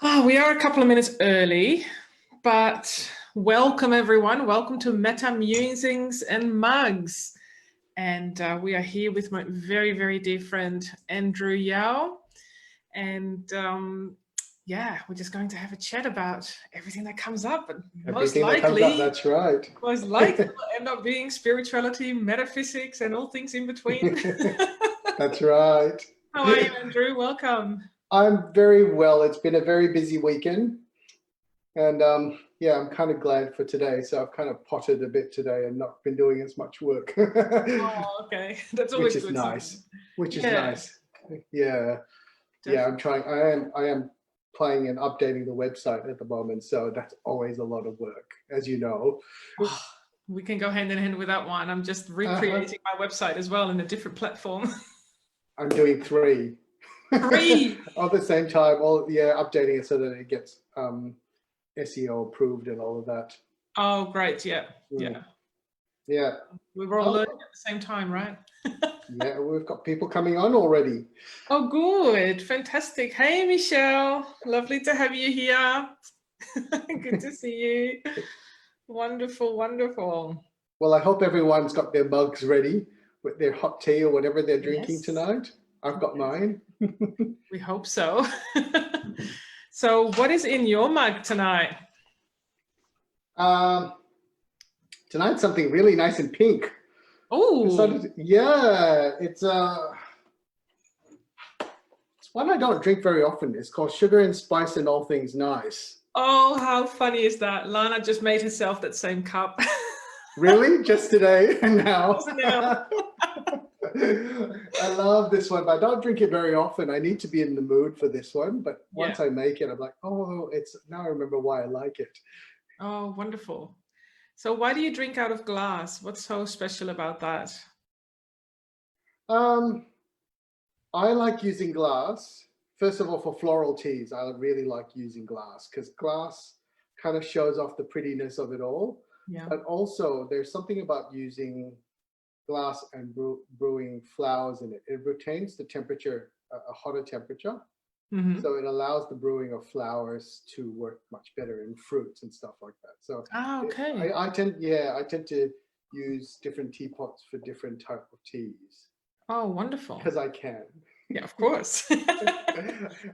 We are a couple of minutes early, but welcome everyone. Welcome to Metta Musings and Mugs. And we are here with my very, very dear friend, Andrew Yeo. And we're just going to have a chat about everything that comes up. And most likely, that's right. Most likely will end up being spirituality, metaphysics, and all things in between. That's right. How are you, Andrew? Welcome. I'm very well. It's been a very busy weekend. And I'm kind of glad for today. So I've kind of potted a bit today and not been doing as much work. Oh, okay. That's always Which is good. nice. Which is nice. Yeah. Definitely. Yeah, I'm trying. I am playing and updating the website at the moment. So that's always a lot of work, as you know. Oh, we can go hand in hand with that one. I'm just recreating my website as well in a different platform. I'm doing three. Three? At the same time, updating it so that it gets SEO approved and all of that. Oh, great. Yeah. Yeah. We were all learning at the same time, right? Yeah, we've got people coming on already. Oh, good. Fantastic. Hey, Michelle. Lovely to have you here. Good to see you. Wonderful, wonderful. Well, I hope everyone's got their mugs ready with their hot tea or whatever they're drinking tonight. I've got mine. We hope so. So what is in your mug tonight? Tonight's something really nice and pink. Oh, yeah, it's one I don't drink very often. It's called Sugar and Spice and All Things Nice. Oh, how funny is that? Lana just made herself that same cup. Really? Just today and now? Now. I love this one, but I don't drink it very often. I need to be in the mood for this one, but once I make it, I'm like, oh, now I remember why I like it. Oh, wonderful. So why do you drink out of glass? What's so special about that? I like using glass. First of all, for floral teas, I really like using glass because glass kind of shows off the prettiness of it all. Yeah. But also there's something about using glass and brewing flowers in it. It retains the temperature, a hotter temperature. Mm-hmm. So it allows the brewing of flowers to work much better in fruits and stuff like that. So okay. I tend to use different teapots for different type of teas. Oh, wonderful. Because I can. Yeah, of course.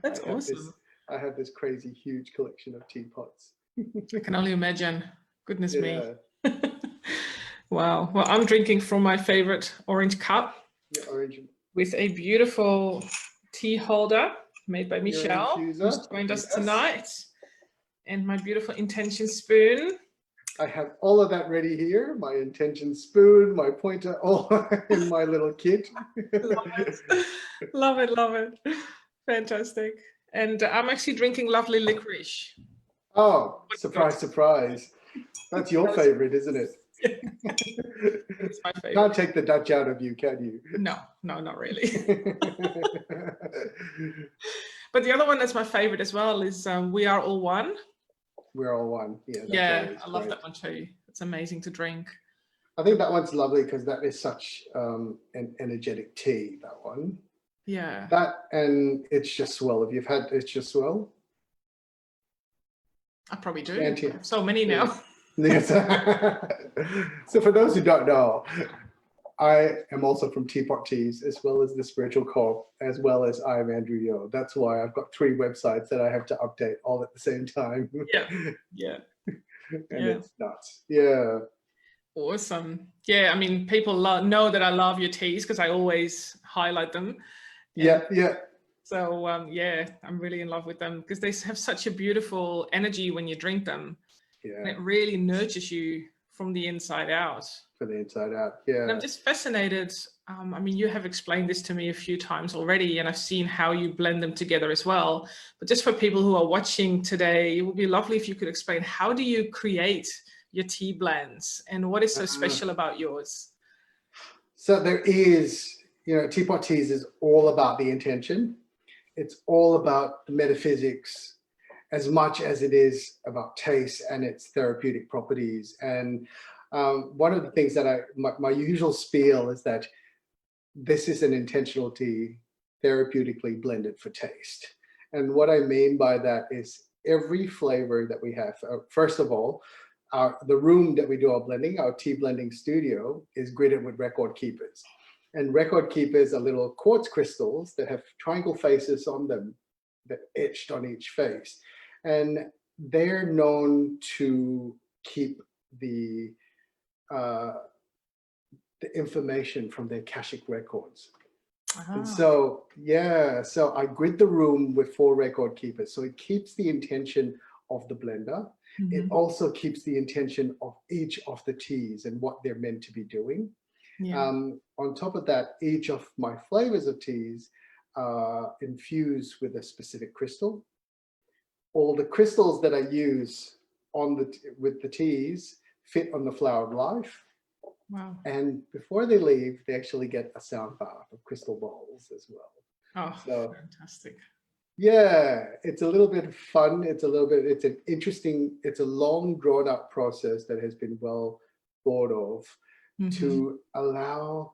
That's awesome. I have this crazy huge collection of teapots. I can only imagine. Goodness me. Wow. Well, I'm drinking from my favorite orange cup with a beautiful tea holder made by Michelle, who's joined us tonight, and my beautiful intention spoon. I have all of that ready here, my intention spoon, my pointer, all in my little kit. Love it. Love it, love it. Fantastic. And I'm actually drinking lovely licorice. Oh, surprise, surprise. That's your favorite, isn't it? It's my favorite. Can't take the Dutch out of you, can you? No, not really. But the other one that's my favorite as well is We Are All One. We're All One. Yeah, I love that one too. It's amazing to drink. I think that one's lovely because that is such an energetic tea, that one. Yeah. That and It's Just Swell. Have you had It's Just Swell? I probably do. I have so many now. Yes. So for those who don't know, I am also from Teapot Teas, as well as the Spiritual Corp, as well as I am Andrew Yeo. That's why I've got 3 websites that I have to update all at the same time. Yeah. It's nuts. Yeah. Awesome. Yeah, I mean, people know that I love your teas because I always highlight them. Yeah. So I'm really in love with them because they have such a beautiful energy when you drink them. Yeah. And it really nurtures you from the inside out. From the inside out, yeah. And I'm just fascinated. I mean, you have explained this to me a few times already, and I've seen how you blend them together as well. But just for people who are watching today, it would be lovely if you could explain, how do you create your tea blends and what is so special about yours? So there is, Teapot Teas is all about the intention. It's all about the metaphysics as much as it is about taste and its therapeutic properties. And one of the things that my usual spiel is that this is an intentional tea therapeutically blended for taste. And what I mean by that is every flavor that we have, first of all, the room that we do our blending, our tea blending studio, is gridded with record keepers. And record keepers are little quartz crystals that have triangle faces on them that etched on each face. And they're known to keep the information from their Akashic records. And so, yeah, so I grid the room with 4 record keepers. So it keeps the intention of the blender. It also keeps the intention of each of the teas and what they're meant to be doing. On top of that, each of my flavors of teas are infused with a specific crystal. All the crystals that I use with the teas fit on the flower of life. Wow. And before they leave, they actually get a sound bath of crystal bowls as well. Oh, so fantastic. Yeah, it's a little bit fun. It's an interesting, it's a long drawn out process that has been well thought of to allow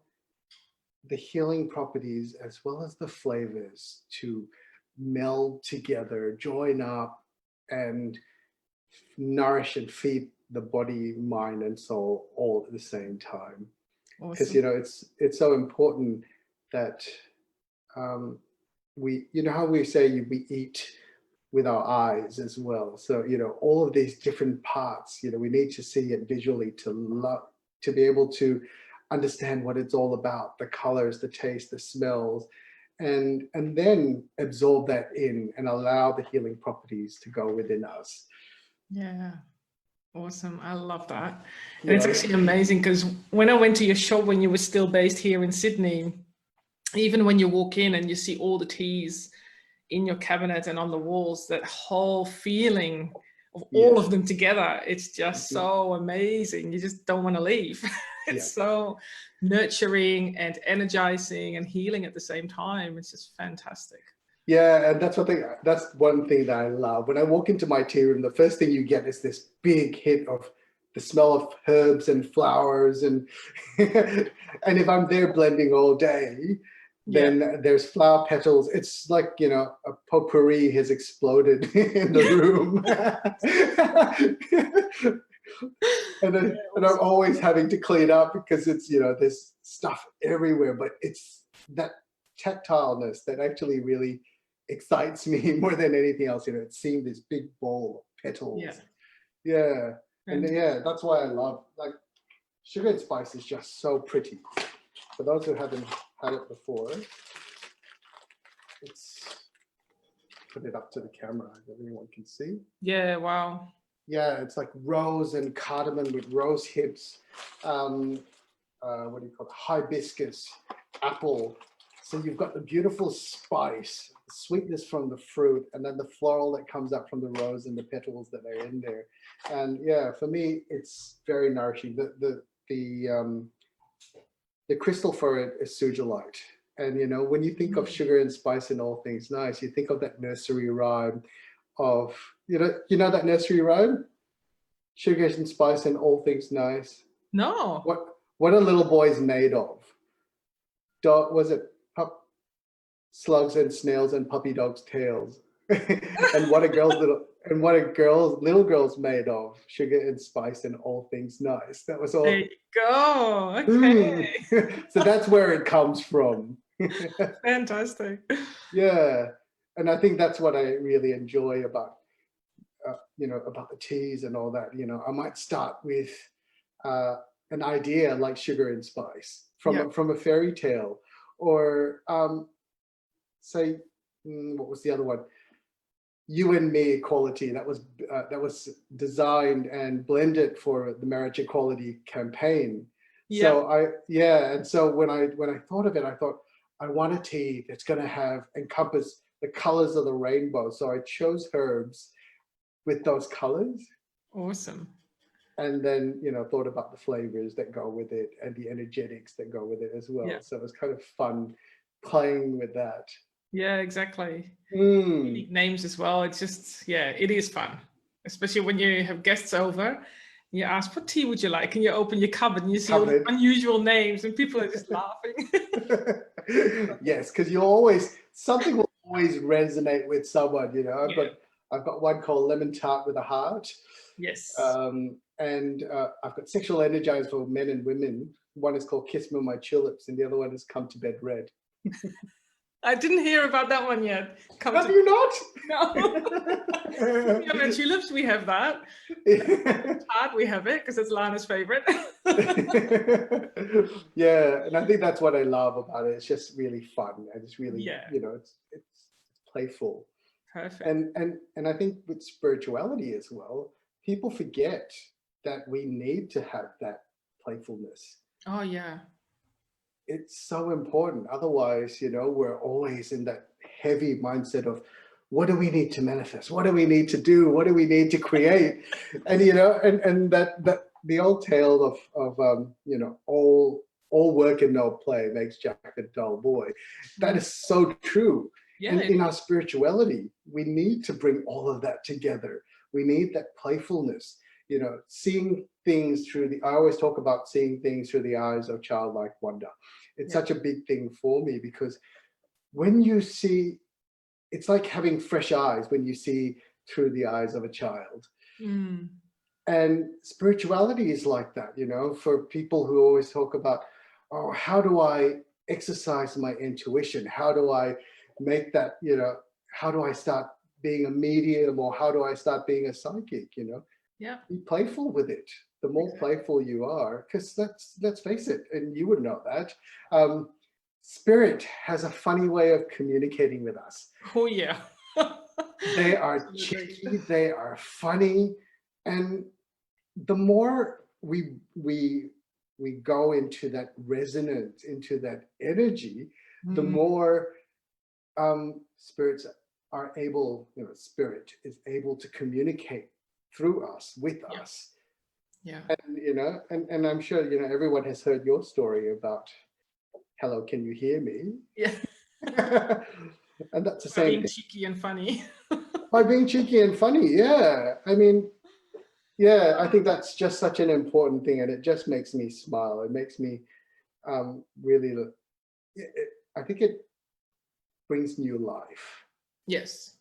the healing properties as well as the flavors to meld together, join up, and nourish and feed the body, mind, and soul all at the same time. Because it's so important that we, how we say we eat with our eyes as well. So all of these different parts, we need to see it visually to be able to understand what it's all about, the colors, the taste, the smells, and then absorb that in and allow the healing properties to go within us. Yeah. Awesome. I love that. And it's actually amazing because when I went to your shop when you were still based here in Sydney, even when you walk in and you see all the teas in your cabinet and on the walls, that whole feeling of all of them together, it's just so amazing. You just don't want to leave. It's so nurturing and energizing and healing at the same time. It's just fantastic. Yeah, and that's one thing that I love. When I walk into my tea room, the first thing you get is this big hit of the smell of herbs and flowers, and and if I'm there blending all day, then there's flower petals. It's like, a potpourri has exploded in the room. and I'm always having to clean up because it's, there's stuff everywhere, but it's that tactileness that actually really excites me more than anything else. It's seeing this big bowl of petals. And that's why I love, like, sugar and spice is just so pretty. For those who haven't had it before, let's put it up to the camera that everyone can see. Yeah, wow. Yeah, it's like rose and cardamom with rose hips. What do you call it? Hibiscus, apple. So you've got the beautiful spice, the sweetness from the fruit, and then the floral that comes up from the rose and the petals that are in there. And yeah, for me, it's very nourishing. The crystal for it is sujolite. And when you think of sugar and spice and all things nice, you think of that nursery rhyme of, that nursery rhyme? Sugar and spice and all things nice. No. What are little boys made of? Was it slugs and snails and puppy dogs' tails? And what are little girls made of? Sugar and spice and all things nice. That was all. There you go. Okay. So that's where it comes from. Fantastic. Yeah, and I think that's what I really enjoy about about the teas and all that. I might start with an idea like sugar and spice from a fairy tale, or say, what was the other one? You and Me Equality. That was designed and blended for the marriage equality campaign. So and so when I thought of it, I thought I want a tea that's going to encompass the colors of the rainbow. So I chose herbs with those colors. Awesome. And then thought about the flavors that go with it and the energetics that go with it as well. So it was kind of fun playing with that. Yeah, exactly. Unique names as well. It's just, it is fun, especially when you have guests over. You ask, what tea would you like? And you open your cupboard and you see all the unusual names and people are just laughing. Yes, because something will always resonate with someone, you know. I've got one called Lemon Tart with a Heart. Yes. And I've got Sexual Energize for men and women. One is called Kiss Me on My Tulips, and the other one is Come to Bed Red. I didn't hear about that one yet. Have you not? No. Yeah, my tulips, we have that. Tart, we have it because it's Lana's favorite. Yeah, and I think that's what I love about it. It's just really fun, and it's really, you know, it's playful. Perfect. And I think with spirituality as well, people forget that we need to have that playfulness. Oh yeah. It's so important. Otherwise, you know, we're always in that heavy mindset of what do we need to manifest? What do we need to do? What do we need to create? And, you know, and that the old tale of you know, all work and no play makes Jack a dull boy. That is so true. Yeah, in our spirituality, we need to bring all of that together. We need that playfulness, you know, seeing things through I always talk about seeing things through the eyes of childlike wonder. It's such a big thing for me, because when you see, it's like having fresh eyes when you see through the eyes of a child. And spirituality is like that, you know, for people who always talk about, oh, how do I exercise my intuition? How do I make that, you know, how do I start being a medium, or how do I start being a psychic, you know? Be playful with it. The more playful you are, because let's face it, and you would know that, spirit has a funny way of communicating with us. Oh yeah. They are cheeky, they are funny, and the more we go into that resonance, into that energy, the more spirits are able, you know, spirit is able to communicate through us, with us. Yeah. And, you know, and I'm sure, you know, everyone has heard your story about, hello, can you hear me? Yeah. And that's the By same being thing. cheeky and funny. By being cheeky and funny, yeah. I mean, yeah, I think that's just such an important thing, and it just makes me smile. It makes me really, I think it brings new life. Yes.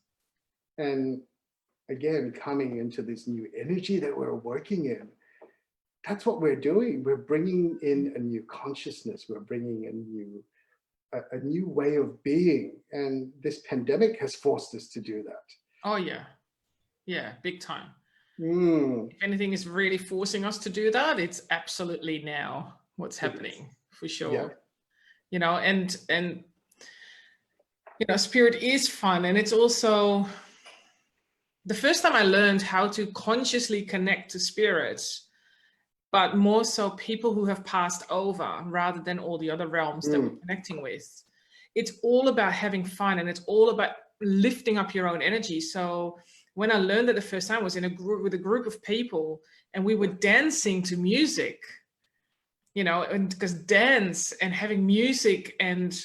And again, coming into this new energy that we're working in, that's what we're doing. We're bringing in a new consciousness. We're bringing a new way of being. And this pandemic has forced us to do that. Oh yeah. Yeah, big time. If anything is really forcing us to do that, it's absolutely now what's happening, for sure. Yeah. You know, and you know, spirit is fun. And it's also the first time I learned how to consciously connect to spirits, but more so people who have passed over rather than all the other realms that we're connecting with. It's all about having fun, and it's all about lifting up your own energy. So when I learned it the first time, I was in a group with a group of people, and we were dancing to music, you know, and because dance and having music and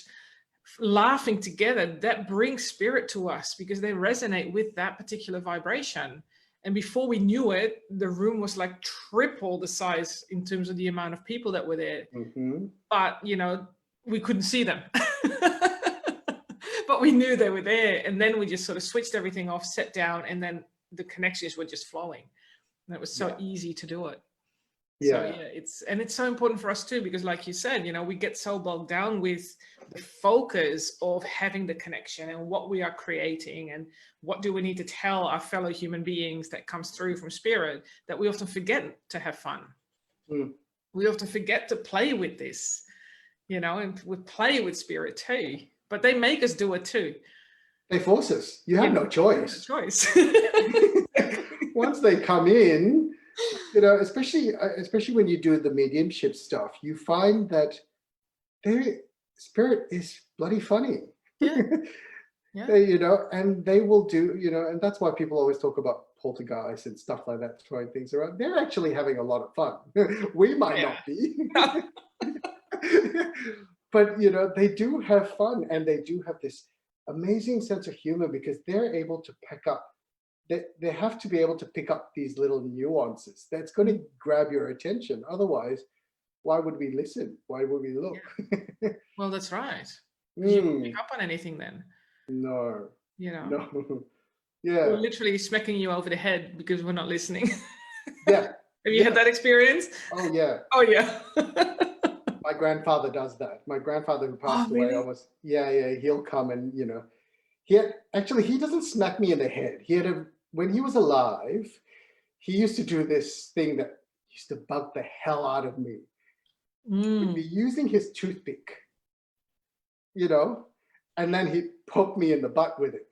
laughing together, that brings spirit to us because they resonate with that particular vibration. And before we knew it, the room was like triple the size in terms of the amount of people that were there. But, you know, we couldn't see them. But we knew they were there. And then we just sort of switched everything off, sat down, and then the connections were just flowing. And it was so easy to do it. So it's so important for us too, because like you said, you know, we get so bogged down with the focus of having the connection and what we are creating and what do we need to tell our fellow human beings that comes through from spirit, that we often forget to have fun. We often forget to play with this, you know, and we play with spirit too, but they make us do it too. They force us. You have no choice. Once they come in, you know, especially when you do the mediumship stuff, you find that their spirit is bloody funny. You know, and they will do, you know, and that's why people always talk about poltergeists and stuff like that, throwing things around. They're actually having a lot of fun. We might not be. But, you know, they do have fun, and they do have this amazing sense of humor because they're able to pick up. They have to be able to pick up these little nuances that's going to grab your attention. Otherwise, why would we listen? Why would we look? Well, that's right. You don't pick up on anything then. No. You know, No. Yeah. we're literally smacking you over the head because we're not listening. Yeah. Have you had that experience? Oh yeah. Oh yeah. My grandfather does that. My grandfather who passed away, Really? he'll come and, he doesn't smack me in the head. When he was alive, he used to do this thing that used to bug the hell out of me. He'd be using his toothpick, and then he'd poke me in the butt with it.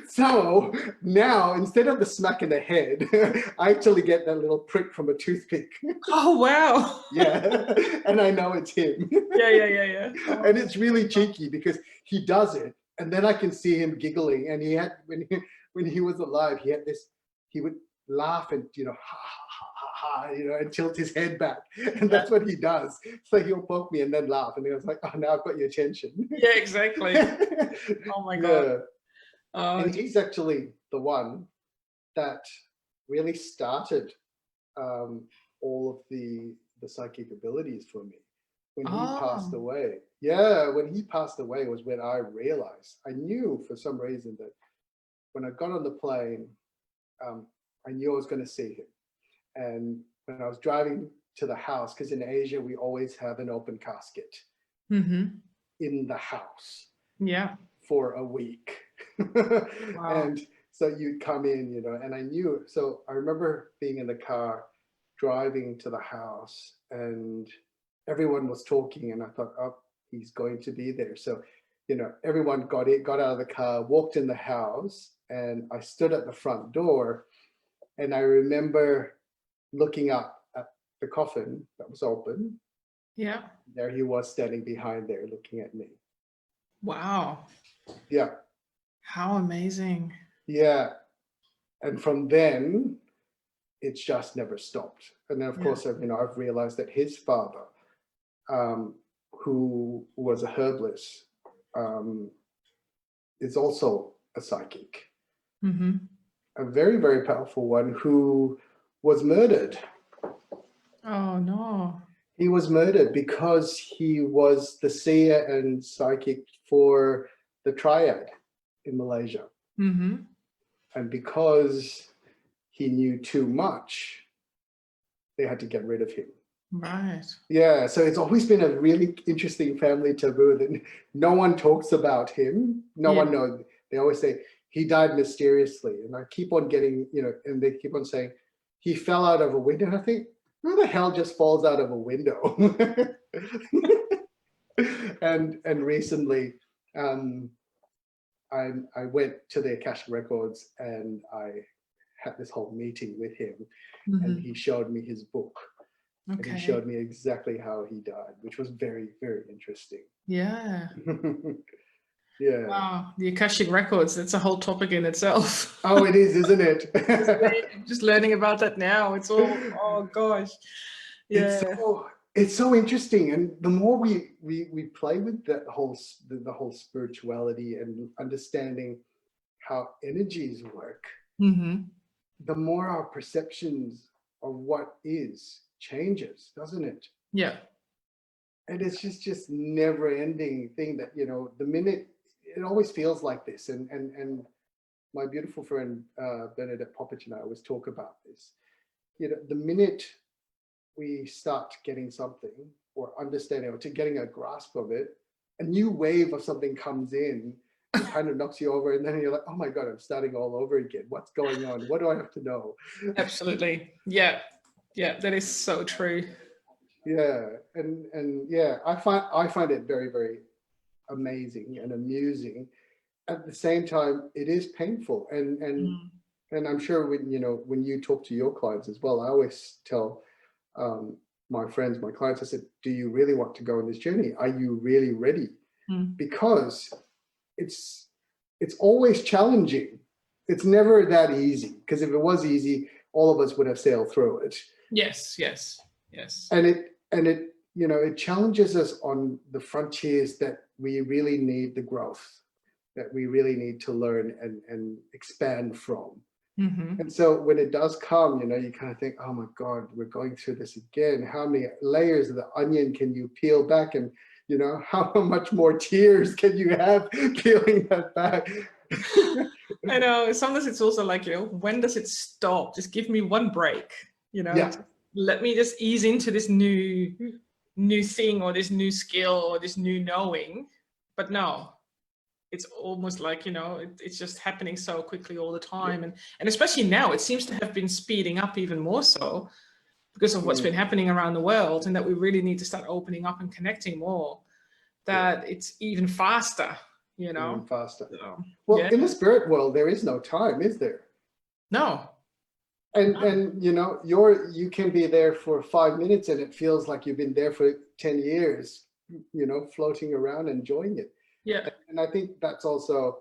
So now, instead of the smack in the head, I actually get that little prick from a toothpick. Oh, wow. Yeah, and I know it's him. Yeah. Oh, and it's really cheeky because he does it, and then I can see him giggling. And when he was alive, he would laugh and, ha, ha, ha, ha, and tilt his head back. And that's what he does. So he'll poke me and then laugh. And I was like, oh, now I've got your attention. Yeah, exactly. Oh my God. Yeah. And he's actually the one that really started all of the psychic abilities for me. When he passed away. Yeah, when he passed away was when I realized. I knew for some reason that when I got on the plane, I knew I was going to see him. And when I was driving to the house, because in Asia, we always have an open casket in the house. Yeah. For a week. Wow. And so you'd come in, and I knew. So I remember being in the car, driving to the house, and everyone was talking, and I thought, oh, he's going to be there. So, everyone got out of the car, walked in the house, and I stood at the front door, and I remember looking up at the coffin that was open. Yeah. There he was standing behind there looking at me. Wow. Yeah. How amazing. Yeah. And from then, it's just never stopped. And then, of course, I've realized that his father, who was a herbalist, is also a psychic. A very, very powerful one who was murdered. Oh, no. He was murdered because he was the seer and psychic for the triad in Malaysia. And because he knew too much, they had to get rid of him. Right. Yeah, so it's always been a really interesting family taboo that no one talks about him. No one knows. They always say he died mysteriously. And I keep on getting, and they keep on saying he fell out of a window. And I think, who the hell just falls out of a window? And recently, I went to the Akashic Records and I had this whole meeting with him, and he showed me his book. Okay. And he showed me exactly how he died, which was very, very interesting. Yeah. Yeah. Wow. The Akashic Records, that's a whole topic in itself. Oh, it is, isn't it? Just learning about that now. It's all, oh gosh. Yeah. It's so interesting. And the more we play with that whole spirituality and understanding how energies work, the more our perceptions of what is changes, doesn't it? Yeah. And it's just never ending thing that, the minute it always feels like this. And my beautiful friend, Bernadette Poppich, and I always talk about this. The minute we start getting something or understanding or to getting a grasp of it, a new wave of something comes in and kind of knocks you over. And then you're like, oh my God, I'm starting all over again. What's going on? What do I have to know? Absolutely. Yeah. Yeah, that is so true. Yeah. And yeah, I find it very, very amazing and amusing. At the same time, it is painful. And I'm sure when you talk to your clients as well, I always tell my friends, my clients, I said, do you really want to go on this journey? Are you really ready? Because it's always challenging. It's never that easy, because if it was easy, all of us would have sailed through it. Yes. And it challenges us on the frontiers that we really need the growth, that we really need to learn and expand from. And so when it does come, you kind of think, oh my God, we're going through this again. How many layers of the onion can you peel back? And You know, how much more tears can you have peeling that back? I know. Sometimes it's also like, you know, when does it stop? Just give me one break, you know. Yeah. Let me just ease into this new thing or this new skill or this new knowing. But no, it's almost like, you know, it's just happening so quickly all the time. And especially now, it seems to have been speeding up even more so because of what's been happening around the world, and that we really need to start opening up and connecting more, that it's even faster, you know. Even faster. So, well, in the spirit world, there is no time, is there? No. And you know, you can be there for 5 minutes and it feels like you've been there for 10 years, you know, floating around, enjoying it. Yeah. And I think that's also,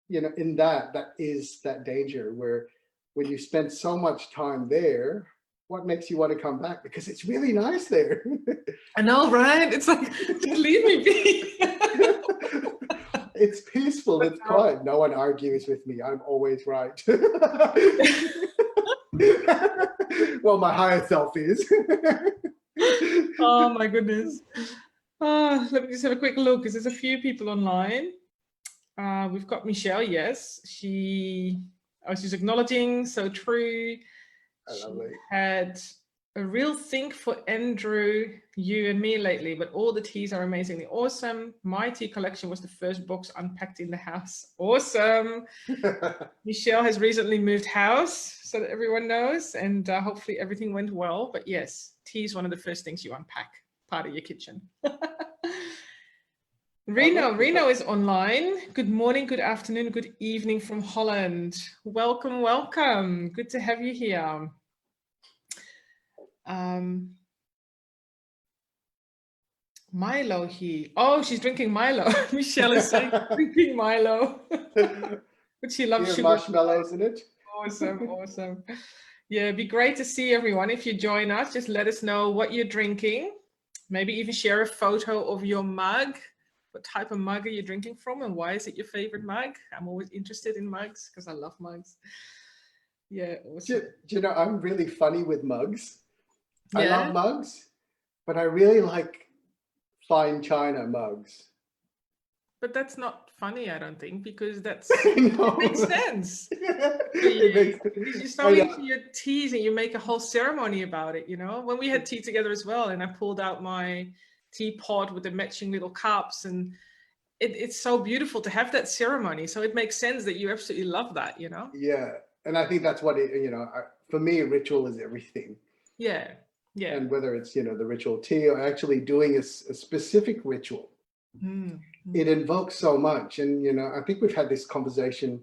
you know, in that is that danger where when you spend so much time there, what makes you want to come back? Because it's really nice there. I know, right? It's like, just leave me be. It's peaceful, it's quiet. No one argues with me. I'm always right. Well, my higher self is. Oh my goodness. Let me just have a quick look because there's a few people online. We've got Michelle, yes. She's acknowledging, so true. She had a real think for Andrew, you and me lately, but all the teas are amazingly awesome. My tea collection was the first box unpacked in the house. Awesome. Michelle has recently moved house, so that everyone knows, and hopefully everything went well. But yes, tea is one of the first things you unpack, part of your kitchen. Reno is online. Good morning, good afternoon, good evening from Holland. Welcome, welcome. Good to have you here. Milo here. Oh, she's drinking Milo. Michelle is saying drinking Milo. But she loves sugar. Marshmallows in it. Awesome, awesome. Yeah, it'd be great to see everyone. If you join us, just let us know what you're drinking. Maybe even share a photo of your mug. What type of mug are you drinking from and why is it your favorite mug? I'm always interested in mugs because I love mugs. Yeah, awesome. Do you know, I'm really funny with mugs. Yeah. I love mugs, but I really like fine china mugs. But that's not funny, I don't think, because it makes sense. You throw into your teas and you make a whole ceremony about it, you know? When we had tea together as well, and I pulled out my teapot with the matching little cups, and it's so beautiful to have that ceremony. So it makes sense that you absolutely love that, you know? Yeah, and I think that's what it, you know, for me, ritual is everything. Yeah, yeah. And whether it's, you know, the ritual tea or actually doing a specific ritual, it invokes so much. And, you know, I think we've had this conversation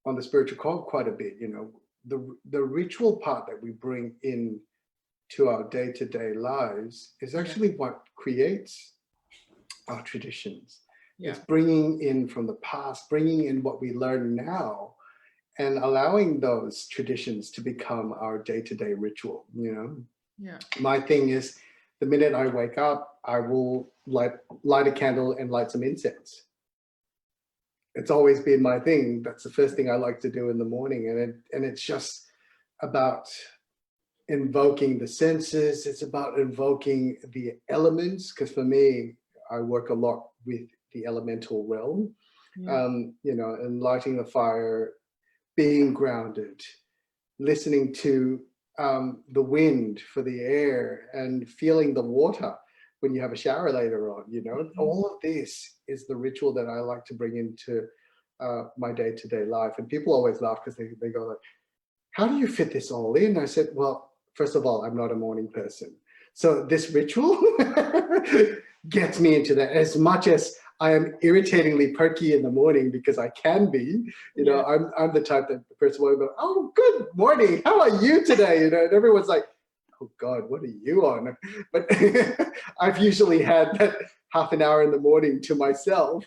on the spiritual call quite a bit, you know, the ritual part that we bring in to our day-to-day lives is actually what creates our traditions. It's bringing in from the past, bringing in what we learn now, and allowing those traditions to become our day-to-day ritual, you know? Yeah. My thing is, the minute I wake up, I will light a candle and light some incense. It's always been my thing. That's the first thing I like to do in the morning. And it's just about invoking the senses. It's about invoking the elements. Because for me, I work a lot with the elemental realm, you know, and lighting the fire, being grounded, listening to the wind for the air and feeling the water when you have a shower later on, you know. All of this is the ritual that I like to bring into my day-to-day life. And people always laugh because they go like, how do you fit this all in? I said, well, first of all, I'm not a morning person. So this ritual gets me into that. As much as I am irritatingly perky in the morning, because I can be, you know, I'm the type that the person will go, oh, good morning, how are you today? You know, and everyone's like, oh God, what are you on? But I've usually had that half an hour in the morning to myself.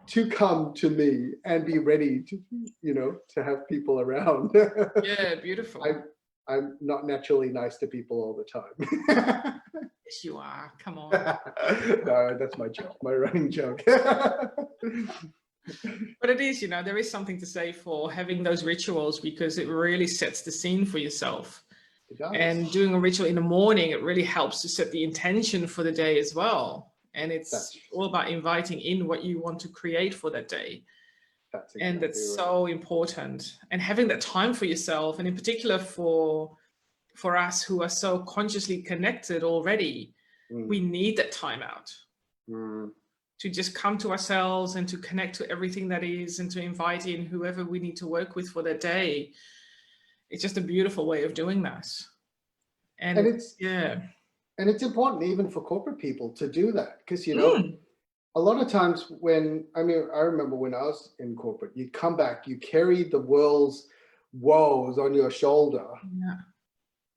To come to me and be ready to, you know, to have people around. Yeah, beautiful. I'm not naturally nice to people all the time. Yes, you are. Come on. No, that's my joke, my running joke. But it is, you know, there is something to say for having those rituals because it really sets the scene for yourself. And doing a ritual in the morning, it really helps to set the intention for the day as well. And it's all about inviting in what you want to create for that day. And that's so important. And having that time for yourself, and in particular for us who are so consciously connected already, we need that time out to just come to ourselves and to connect to everything that is, and to invite in whoever we need to work with for that day. It's just a beautiful way of doing that. And it's important even for corporate people to do that, because, you know, a lot of times I remember when I was in corporate, you come back, you carry the world's woes on your shoulder. Yeah.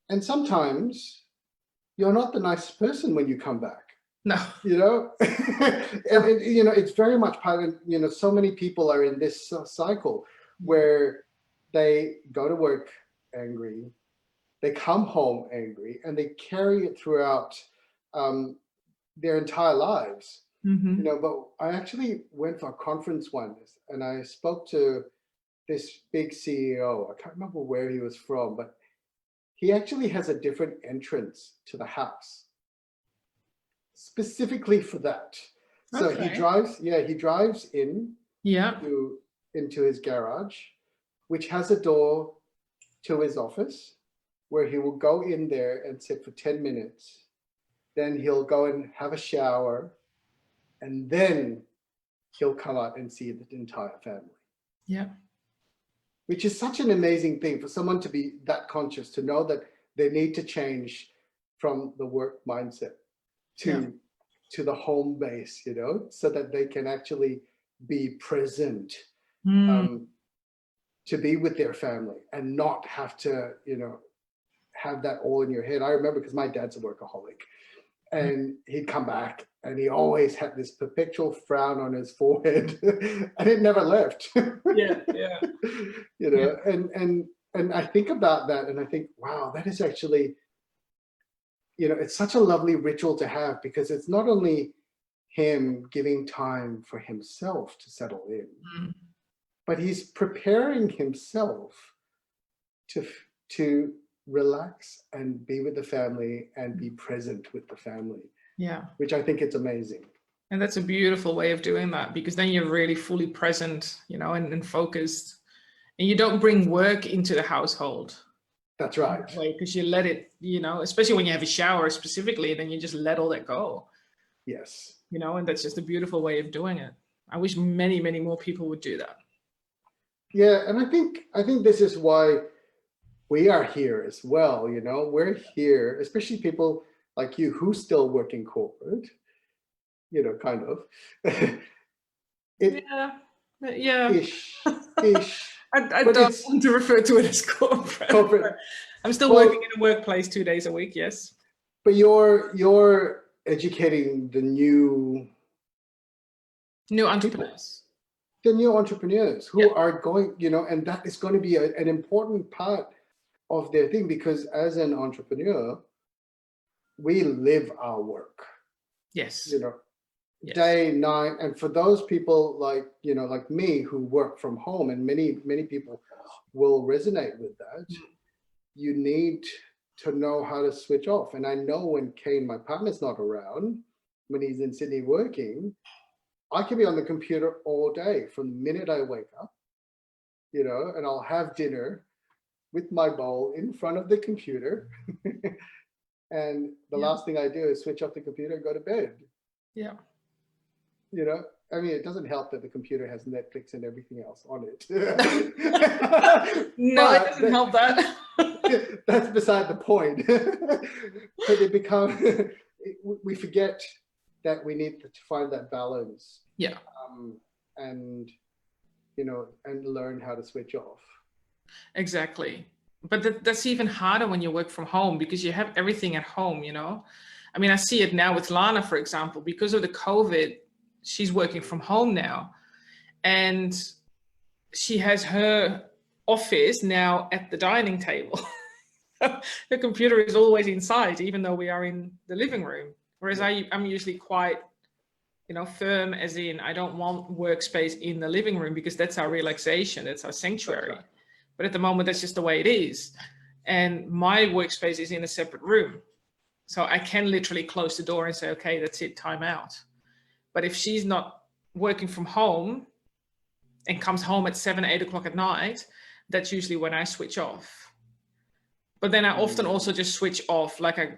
And sometimes you're not the nicest person when you come back. No. You know, and you know, it's very much part of, you know, so many people are in this cycle where they go to work angry, they come home angry, and they carry it throughout their entire lives. You know, but I actually went for a conference once, and I spoke to this big CEO. I can't remember where he was from, but he actually has a different entrance to the house specifically for that. So he drives in into his garage, which has a door to his office, where he will go in there and sit for 10 minutes. Then he'll go and have a shower, and then he'll come out and see the entire family. Yeah. Which is such an amazing thing for someone to be that conscious, to know that they need to change from the work mindset to the home base, you know, so that they can actually be present, to be with their family and not have to, you know, have that all in your head. I remember, because my dad's a workaholic, and he'd come back and he always had this perpetual frown on his forehead and it never left. You know, and I think about that, and I think, wow, that is actually, you know, it's such a lovely ritual to have, because it's not only him giving time for himself to settle in, but he's preparing himself to relax and be with the family and be present with the family. Yeah. Which I think it's amazing. And that's a beautiful way of doing that, because then you're really fully present, you know, and focused, and you don't bring work into the household. That's right. Because you let it, you know, especially when you have a shower specifically, then you just let all that go. Yes. You know, and that's just a beautiful way of doing it. I wish many, many more people would do that. Yeah. And I think this is why we are here as well. You know, we're here, especially people like you who still work in corporate, you know, kind of. Ish. I don't want to refer to it as corporate. I'm still working in a workplace 2 days a week, yes. But you're educating the new entrepreneurs. The new entrepreneurs who are going, you know, and that is going to be an important part of their thing, because as an entrepreneur, we live our work. Yes. You know, day, night. And for those people like, you know, like me, who work from home, and many people will resonate with that, you need to know how to switch off. And I know when Kane, my partner's not around, when he's in Sydney working, I can be on the computer all day from the minute I wake up, you know, and I'll have dinner with my bowl in front of the computer. And the last thing I do is switch off the computer and go to bed. Yeah. You know, I mean, it doesn't help that the computer has Netflix and everything else on it. No, it doesn't help that. That's beside the point. But it becomes, we forget that we need to find that balance. Yeah. And, you know, and learn how to switch off. Exactly. But that's even harder when you work from home, because you have everything at home, you know. I mean, I see it now with Lana, for example, because of the COVID, she's working from home now. And she has her office now at the dining table. The computer is always inside, even though we are in the living room. Whereas I'm usually quite, you know, firm, as in, I don't want workspace in the living room, because that's our relaxation, that's our sanctuary. But at the moment, that's just the way it is. and my workspace is in a separate room. So I can literally close the door and say, okay, that's it, time out. But if she's not working from home and comes home at 7, 8 o'clock at night, that's usually when I switch off. But then I often also just switch off, like I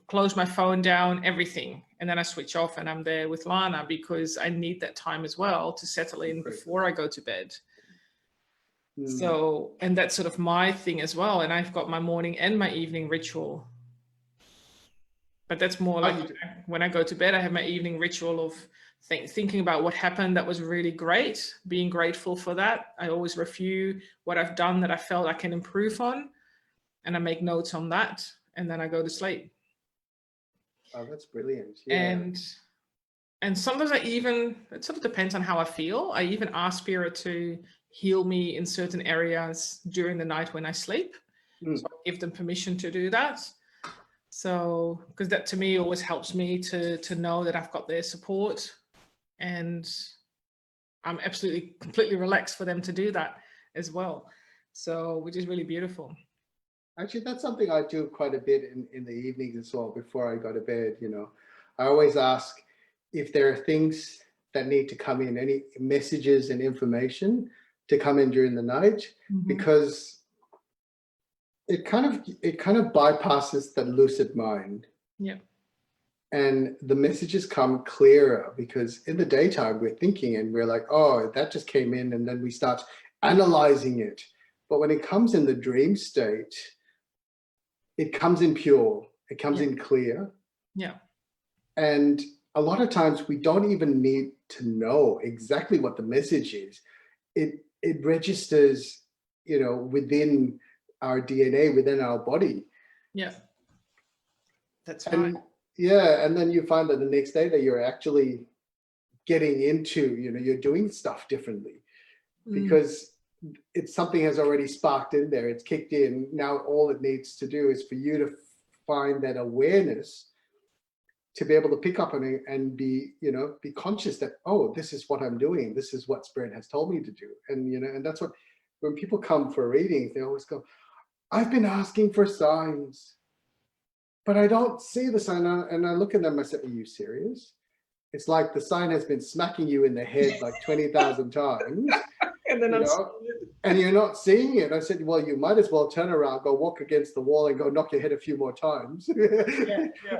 close my phone down, everything, and then I switch off and I'm there with Lana, because I need that time as well to settle in before I go to bed. So, and that's sort of my thing as well. And I've got my morning and my evening ritual. But that's more like when I go to bed, I have my evening ritual of thinking about what happened that was really great, being grateful for that. I always review what I've done that I felt I can improve on, and I make notes on that, and then I go to sleep. Oh, that's brilliant. Yeah. And sometimes it sort of depends on how I feel. I even ask Spirit to heal me in certain areas during the night when I sleep. So I give them permission to do that. So, because that to me always helps me to know that I've got their support, and I'm absolutely completely relaxed for them to do that as well. So, which is really beautiful. Actually, that's something I do quite a bit in the evenings as well, before I go to bed. I always ask if there are things that need to come in, any messages and information to come in during the night, because it kind of bypasses the lucid mind. Yeah. And the messages come clearer, because in the daytime we're thinking and we're like, oh, that just came in, and then we start analyzing it. But when it comes in the dream state, it comes in pure, it comes in clear. Yeah. And a lot of times we don't even need to know exactly what the message is. It registers, within our DNA, within our body. Yeah. That's right. Yeah, and then you find that the next day that you're actually getting into, you're doing stuff differently, because it's something has already sparked in there. It's kicked in. Now all it needs to do is for you to find that awareness, to be able to pick up on it and be conscious that, oh, this is what I'm doing. This is what Spirit has told me to do. And, and that's what, when people come for readings, they always go, I've been asking for signs, but I don't see the sign. And I look at them, I say, are you serious? It's like the sign has been smacking you in the head like 20,000 times. And then and you're not seeing it. I said, well, you might as well turn around, go walk against the wall and go knock your head a few more times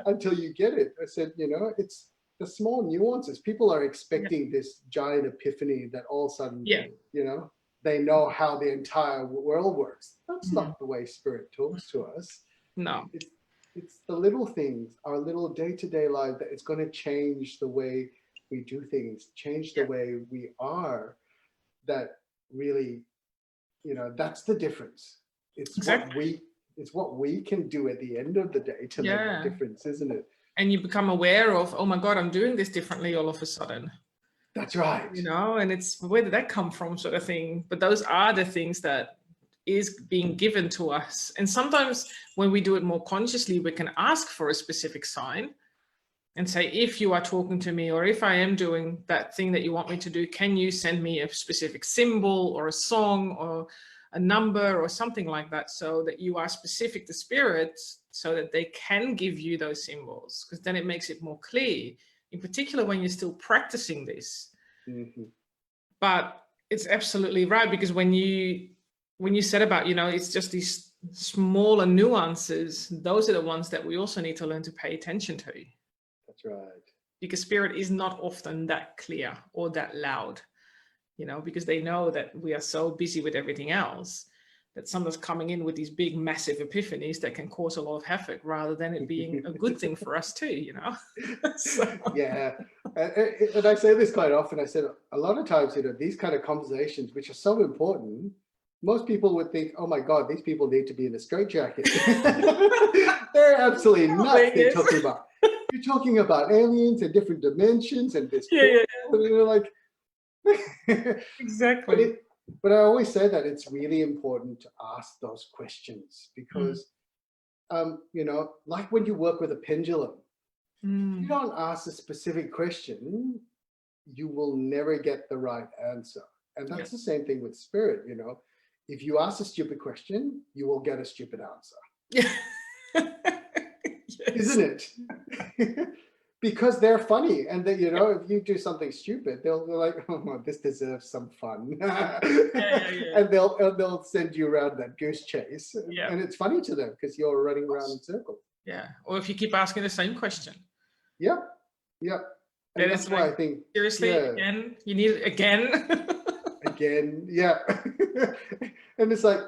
until you get it. I said, it's the small nuances. People are expecting this giant epiphany that all of a sudden, they know how the entire world works. That's not the way Spirit talks to us. No. It's the little things, our little day-to-day life, that it's going to change the way we do things, change the way we are, that really, that's the difference. It's what we can do at the end of the day to make a difference, isn't it? And you become aware of, oh my God, I'm doing this differently all of a sudden. That's right. And it's, where did that come from, sort of thing. But those are the things that is being given to us. And sometimes when we do it more consciously, we can ask for a specific sign and say, if you are talking to me, or if I am doing that thing that you want me to do, can you send me a specific symbol or a song or a number or something like that, so that you are specific to Spirit, so that they can give you those symbols, because then it makes it more clear, in particular when you're still practicing this. But it's absolutely right, because when you said about, it's just these smaller nuances, those are the ones that we also need to learn to pay attention to. That's right. Because Spirit is not often that clear or that loud, because they know that we are so busy with everything else, that someone's coming in with these big, massive epiphanies that can cause a lot of havoc, rather than it being a good thing for us too, So. Yeah. And I say this quite often. I said, a lot of times, these kind of conversations, which are so important, most people would think, oh my God, these people need to be in a straitjacket. They're absolutely nuts. They're talking about, you're talking about aliens and different dimensions and this. And you're like, exactly. But I always say that it's really important to ask those questions, because, like when you work with a pendulum, if you don't ask a specific question, you will never get the right answer. And that's the same thing with Spirit, if you ask a stupid question, you will get a stupid answer. Yeah. Isn't it? Because they're funny, and that, you know, if you do something stupid, they'll be like, oh, this deserves some fun. And they'll send you around that goose chase. And it's funny to them because you're running around in circles. Yeah. Or if you keep asking the same question. Yeah. And that's why I think, seriously, again, you need it again. Again, yeah. And it's like,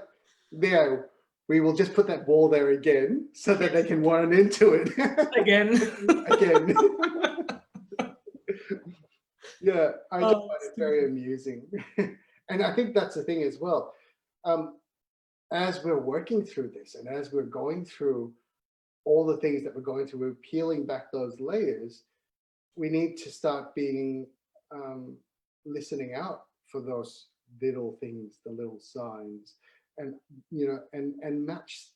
there, we will just put that ball there again so that they can run into it. Again. Yeah, I just find it very amusing. And I think that's the thing as well. As we're working through this, and as we're going through all the things that we're going through, we're peeling back those layers, we need to start being listening out for those little things, the little signs, and, you know, and match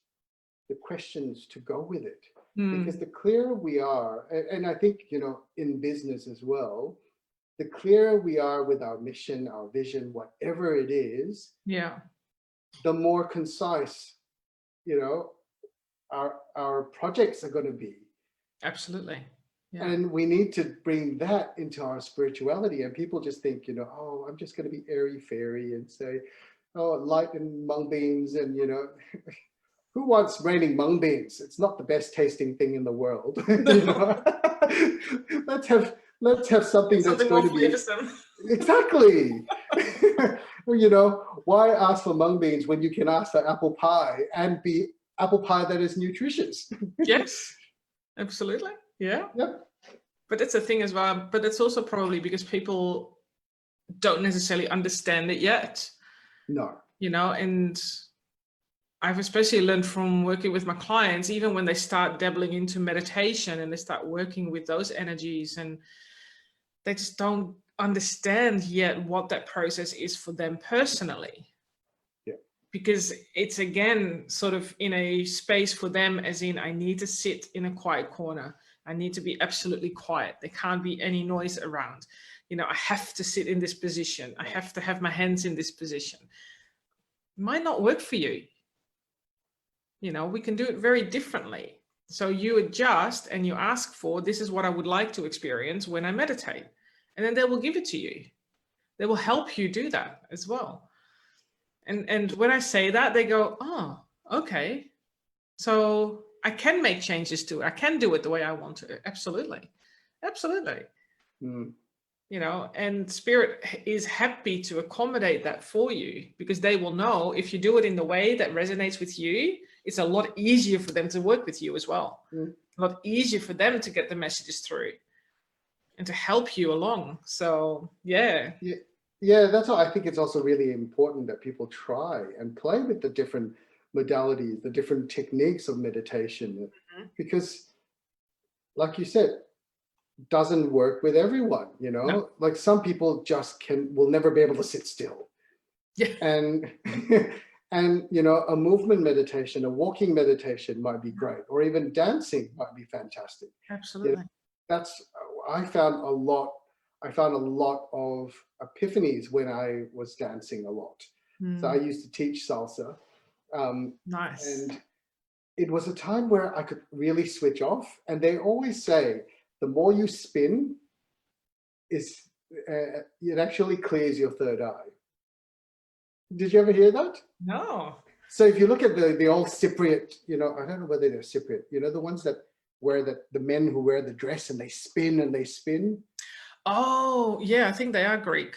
the questions to go with it. Because the clearer we are, and I think, you know, in business as well, the clearer we are with our mission, our vision, whatever it is, the more concise, you know, our projects are going to be. Absolutely. Yeah. And we need to bring that into our spirituality. And people just think, you know, oh, I'm just going to be airy fairy and say, oh, light and mung beans, and, you know, who wants raining mung beans? It's not the best tasting thing in the world. You know? let's have something that's going to be exactly. You know, why ask for mung beans when you can ask for apple pie and be apple pie that is nutritious? Yes, absolutely. Yeah. Yep. But that's the thing as well. But it's also probably because people don't necessarily understand it yet. No. You know, and I've especially learned from working with my clients, even when they start dabbling into meditation and they start working with those energies, and they just don't understand yet what that process is for them personally. Yeah. Because it's, again, sort of in a space for them, as in, I need to sit in a quiet corner. I need to be absolutely quiet. There can't be any noise around. You know, I have to sit in this position. I have to have my hands in this position. It might not work for you. You know, we can do it very differently. So you adjust and you ask for, this is what I would like to experience when I meditate. And then they will give it to you. They will help you do that as well. And when I say that, they go, oh, okay. So I can make changes to it. I can do it the way I want to. Absolutely. Absolutely. You know, and Spirit is happy to accommodate that for you, because they will know if you do it in the way that resonates with you, it's a lot easier for them to work with you as well. A lot easier for them to get the messages through and to help you along. So, yeah. Yeah, that's why I think it's also really important that people try and play with the different modalities, the different techniques of meditation, because, like you said, doesn't work with everyone, you know. No. Like some people just will never be able to sit still. Yeah. And and you know, a movement meditation, a walking meditation might be great, or even dancing might be fantastic. Absolutely. You know, that's, I found a lot of epiphanies when I was dancing a lot. So I used to teach salsa. Nice. And it was a time where I could really switch off. And they always say, the more you spin, it actually clears your third eye. Did you ever hear that? No. So if you look at the old Cypriot, you know, I don't know whether they're Cypriot, you know, the ones that wear the men who wear the dress and they spin and they spin. Oh, yeah, I think they are Greek.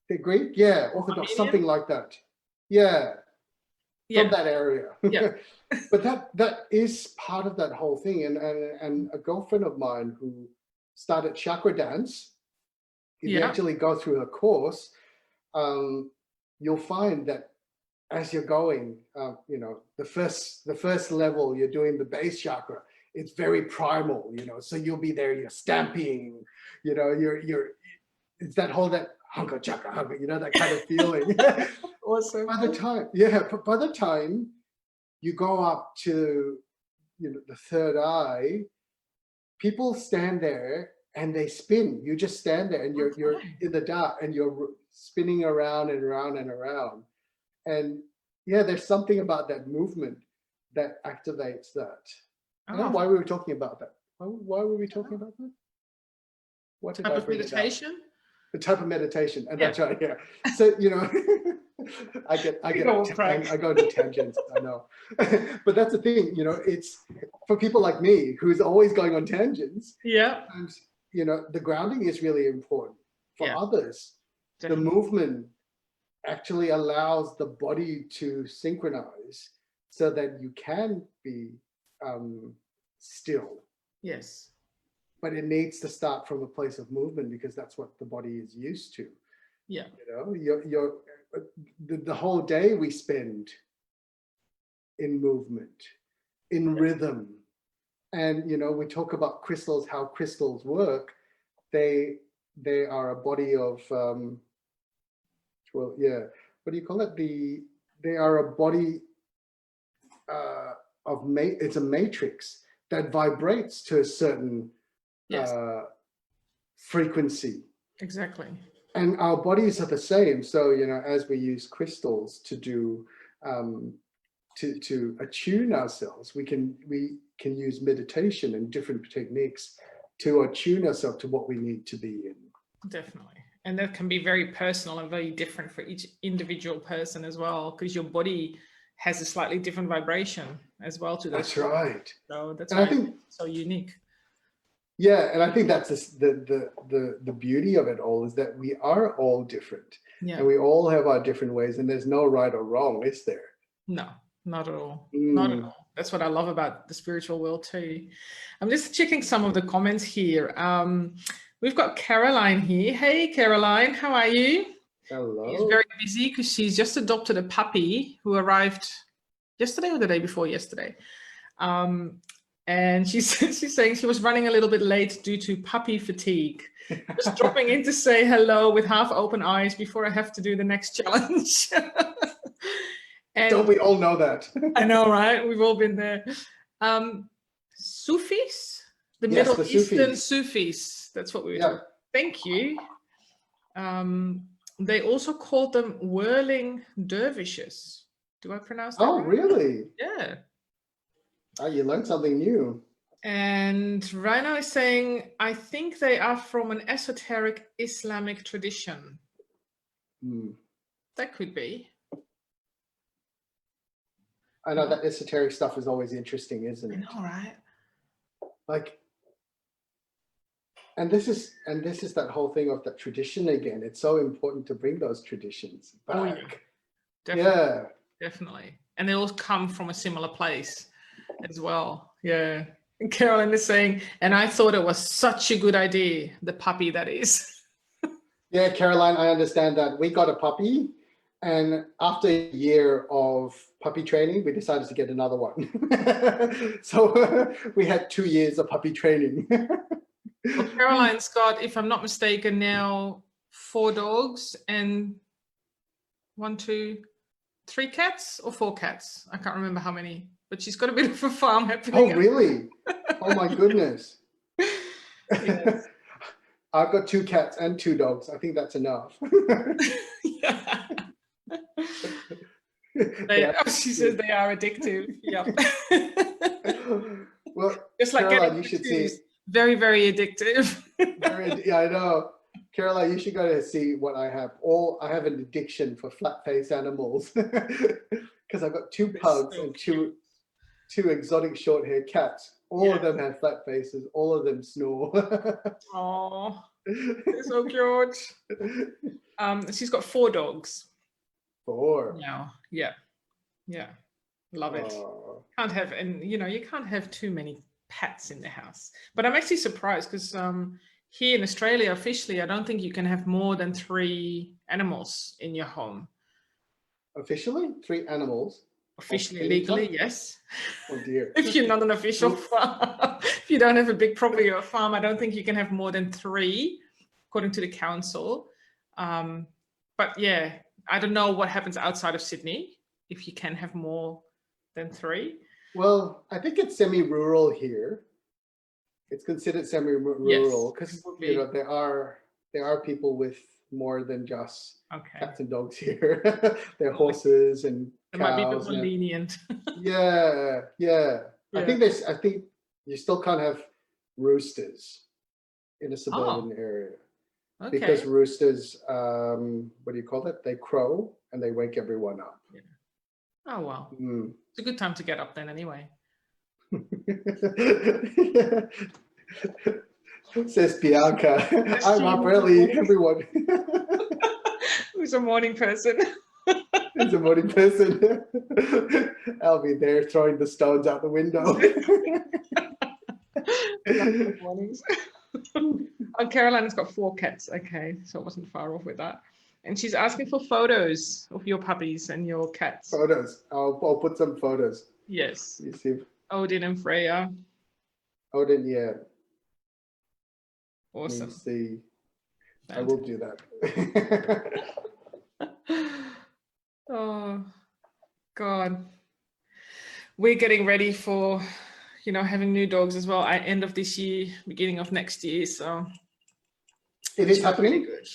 They're Greek? Yeah, Orthodox, something like that. Yeah. From that area. Yeah. But that is part of that whole thing. And a girlfriend of mine who started chakra dance, if you actually go through her course, you'll find that as you're going, you know, the first level, you're doing the base chakra. It's very primal, you know. So you'll be there, you're stamping, you know, it's that whole hunka chakra, hunka, you know, that kind of feeling. Awesome. By the time you go up to, you know, the third eye, people stand there and they spin. You just stand there and you're in the dark and you're spinning around and around and around. And Yeah, there's something about that movement that activates that. I don't know why we were talking about that. Why were we talking about that? What did I bring meditation? It up? The type of meditation, and that's right. Yeah. So I go into tangents. I know, but that's the thing. It's for people like me who's always going on tangents. Yeah. And the grounding is really important. For others, definitely. the movement actually allows the body to synchronize so that you can be still. Yes. But it needs to start from a place of movement because that's what the body is used to. Yeah. The whole day we spend in movement, in rhythm. And, we talk about crystals, how crystals work. They are a body of, what do you call it? They are a body it's a matrix that vibrates to a certain frequency. Exactly. And our bodies are the same. So, as we use crystals to do, to attune ourselves, we can use meditation and different techniques to attune ourselves to what we need to be in. Definitely. And that can be very personal and very different for each individual person as well, because your body has a slightly different vibration as well to those. That's right. So that's why I think it's so unique. Yeah, and I think that's the beauty of it all, is that we are all different. Yeah. And we all have our different ways, and there's no right or wrong, is there? No, not at all. Not at all. That's what I love about the spiritual world too. I'm just checking some of the comments here. We've got Caroline here. Hey, Caroline, how are you? Hello. She's very busy because she's just adopted a puppy who arrived yesterday or the day before yesterday. And she's saying she was running a little bit late due to puppy fatigue. Just dropping in to say hello with half open eyes before I have to do the next challenge. And don't we all know that? I know, right? We've all been there. Sufis? The Middle Eastern Sufis. That's what we were talking about. Thank you. They also called them whirling dervishes. Do I pronounce that right? Really? Yeah. Oh, you learned something new. And Raina is saying, I think they are from an esoteric Islamic tradition. That could be. I know that esoteric stuff is always interesting, isn't it? I know, right? Like, and this is that whole thing of that tradition again. It's so important to bring those traditions back. Oh, yeah. Definitely. Definitely. And they all come from a similar place as well. Yeah. And Carolyn is saying, and I thought it was such a good idea, the puppy that is. Yeah, Caroline, I understand that. We got a puppy, and after a year of puppy training, we decided to get another one. So we had 2 years of puppy training. Well, Caroline's got, if I'm not mistaken, now 4 dogs and 3 cats or 4 cats. I can't remember how many, but she's got a bit of a farm happening. Oh, really? Oh, my goodness. Yes. I've got 2 cats and 2 dogs. I think that's enough. Yeah. She says they are addictive. Yeah. Well, just like Caroline, you should see. Very, very addictive. Yeah, I know. Caroline, you should go to see what I have. I have an addiction for flat-faced animals because I've got 2 pugs and two exotic short-haired cats. All of them have flat faces. All of them snore. Oh, they're so cute. She's got 4 dogs. 4. Now, yeah. Love it. Can't have, and you can't have too many pets in the house. But I'm actually surprised because here in Australia, officially, I don't think you can have more than 3 animals in your home. Officially, 3 animals. Officially, legally, yes. Oh dear. If you're not an official farm, if you don't have a big property or a farm, I don't think you can have more than 3, according to the council. But yeah, I don't know what happens outside of Sydney, if you can have more than 3. Well, I think it's semi-rural here. It's considered semi-rural because there are people with more than just Okay. cats and dogs here. There are horses and It cows. might be a bit more lenient. Yeah. I think you still can't have roosters in a suburban area. Okay. Because roosters, what do you call it? They crow and they wake everyone up. Yeah. Oh, well. It's a good time to get up then anyway. Says Bianca. I'm up early, everyone. Who's a morning person? Who's a morning person? I'll be there throwing the stones out the window. Mornings. Oh, Caroline's got 4 cats. Okay, so it wasn't far off with that. And she's asking for photos of your puppies and your cats. Photos. I'll put some photos. Yes. You see. Odin and Freya. Odin, yeah. Awesome. You see. I will do that. Oh, God. We're getting ready for, having new dogs as well at end of this year, beginning of next year. So it is happening? Really good.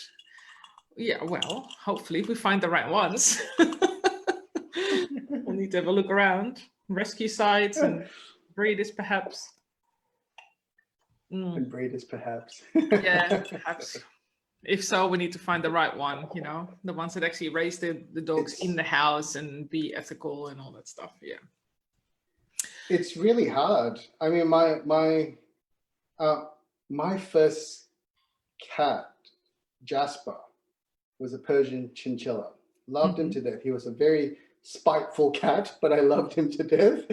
Yeah, well, hopefully we find the right ones. We'll need to have a look around. Rescue sites and breeders, perhaps. And breeders, perhaps. Yeah, perhaps. If so, we need to find the right one, the ones that actually raise the dogs in the house and be ethical and all that stuff. Yeah. It's really hard. I mean, my first cat, Jasper, was a Persian chinchilla. Loved him to death. He was a very spiteful cat, but I loved him to death.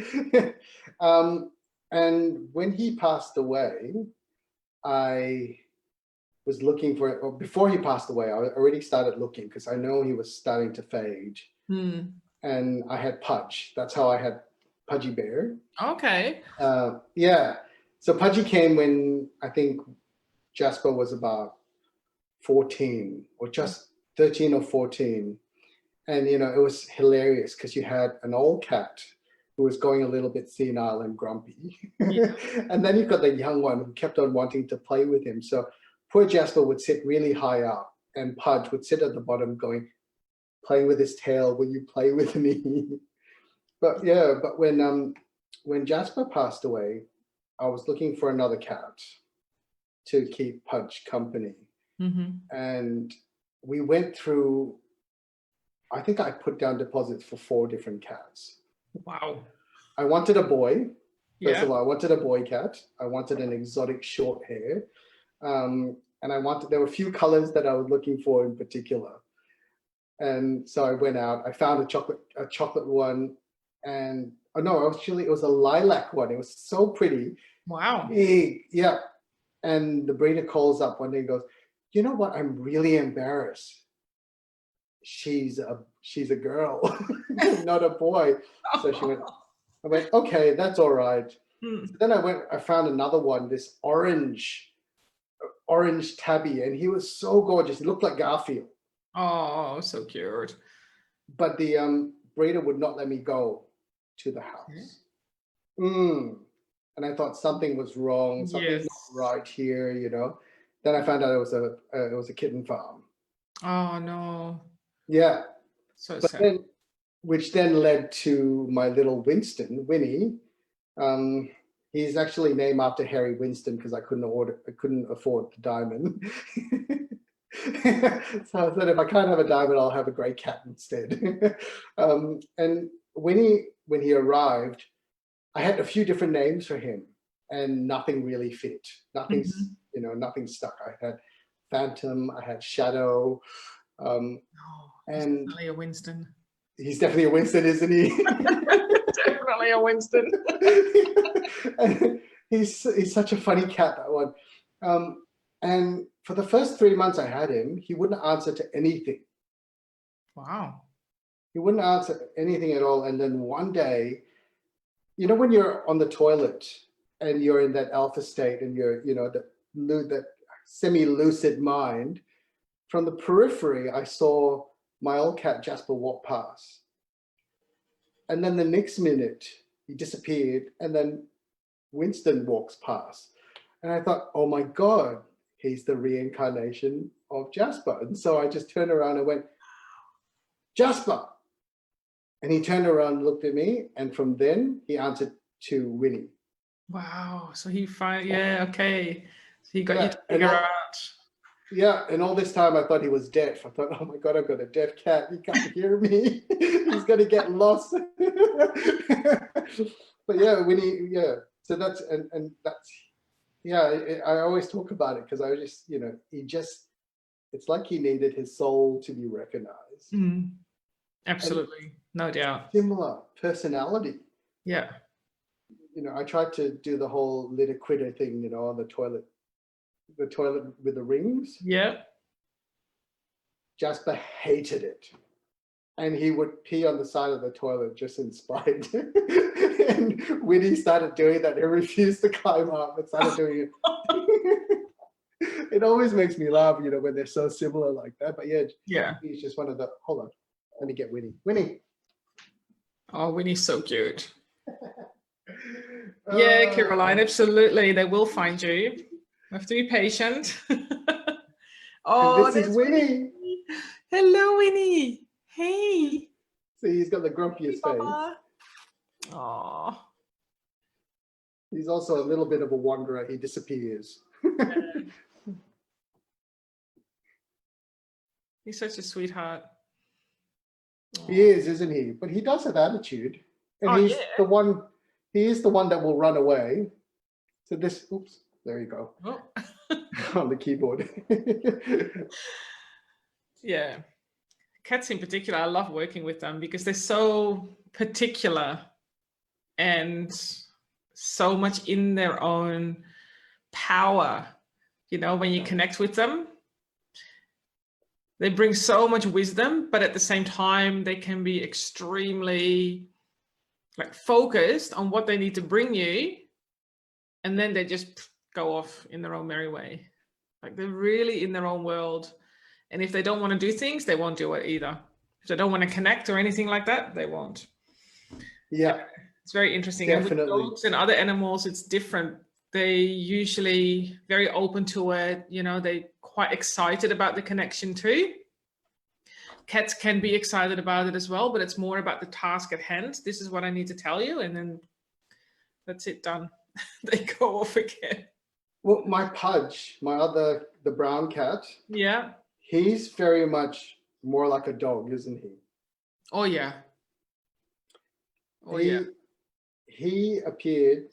And when he passed away, I was looking for it. Well, before he passed away, I already started looking because I know he was starting to fade. And I had Pudge. That's how I had Pudgy Bear. Okay. Yeah. So Pudgy came when I think Jasper was about 14 or just 13 or 14. And, it was hilarious because you had an old cat who was going a little bit senile and grumpy. Yeah. And then you've got the young one who kept on wanting to play with him. So poor Jasper would sit really high up and Pudge would sit at the bottom playing with his tail, will you play with me? But when Jasper passed away, I was looking for another cat to keep Pudge company. And we went through, I think I put down deposits for 4 different cats. Wow. I wanted a boy. First of all, I wanted a boy cat. I wanted an exotic short hair. And there were a few colors that I was looking for in particular. And so I went out, I found a chocolate one, and it was a lilac one. It was so pretty. Wow. Yeah. And the breeder calls up one day and goes, you know what? I'm really embarrassed. She's a girl, not a boy. So I went, okay, that's all right. So then I found another one, this orange tabby, and he was so gorgeous. He looked like Garfield. Oh, so cute. But the breeder would not let me go to the house. And I thought something was wrong. Something's not right here, Then I found out it was a kitten farm. Oh no. Yeah. So sad. Which then led to my little Winston, Winnie. He's actually named after Harry Winston because I couldn't afford the diamond. So I thought if I can't have a diamond, I'll have a grey cat instead. And when he arrived, I had a few different names for him, and nothing really fit. Nothing stuck. I had Phantom, I had Shadow. He's definitely a Winston. He's definitely a Winston, isn't he? Definitely a Winston. He's such a funny cat, that one. And for the first 3 months I had him, he wouldn't answer to anything. Wow. He wouldn't answer anything at all. And then one day, when you're on the toilet and you're in that alpha state and you're, that semi-lucid mind, from the periphery, I saw my old cat Jasper walk past. And then the next minute, he disappeared. And then Winston walks past. And I thought, oh my God, he's the reincarnation of Jasper. And so I just turned around and went, Jasper. And he turned around and looked at me. And from then he answered to Winnie. Wow. So he finally, okay. So he got you to figure out. Yeah, and all this time I thought he was deaf. I thought, oh my God, I've got a deaf cat. He can't hear me. He's going to get lost. But yeah, Winnie, so that's, and that's, I always talk about it because I was just, it's like he needed his soul to be recognized. Mm. Absolutely, no doubt. Similar personality. Yeah. I tried to do the whole litter quitter thing, on the toilet with the rings. Yeah. Jasper hated it. And he would pee on the side of the toilet just in spite. And Winnie started doing that. He refused to climb up and started doing it. It always makes me laugh, when they're so similar like that. But yeah, he's just one of the, hold on, let me get Winnie. Winnie. Oh, Winnie's so cute. Yeah, Caroline, absolutely. They will find you. You have to be patient. Oh, this is Winnie. Hello, Winnie. Hey. See, he's got the grumpiest face. Oh. He's also a little bit of a wanderer. He disappears. He's such a sweetheart. He is, isn't he? But he does have attitude. And he's the one, he is the one that will run away. So this, oops, there you go. Oh. On the keyboard. Yeah. Cats in particular, I love working with them because they're so particular and so much in their own power. When you connect with them, they bring so much wisdom, but at the same time, they can be extremely focused on what they need to bring you. And then they just go off in their own merry way. They're really in their own world. And if they don't want to do things, they won't do it either. If they don't want to connect or anything like that, they won't. Yeah. It's very interesting. Definitely. And with dogs and other animals, it's different. They're usually very open to it. They're quite excited about the connection too. Cats can be excited about it as well, but it's more about the task at hand. This is what I need to tell you. And then that's it, done. They go off again. Well, my Pudge, the brown cat. Yeah. He's very much more like a dog, isn't he? Oh, yeah. He appeared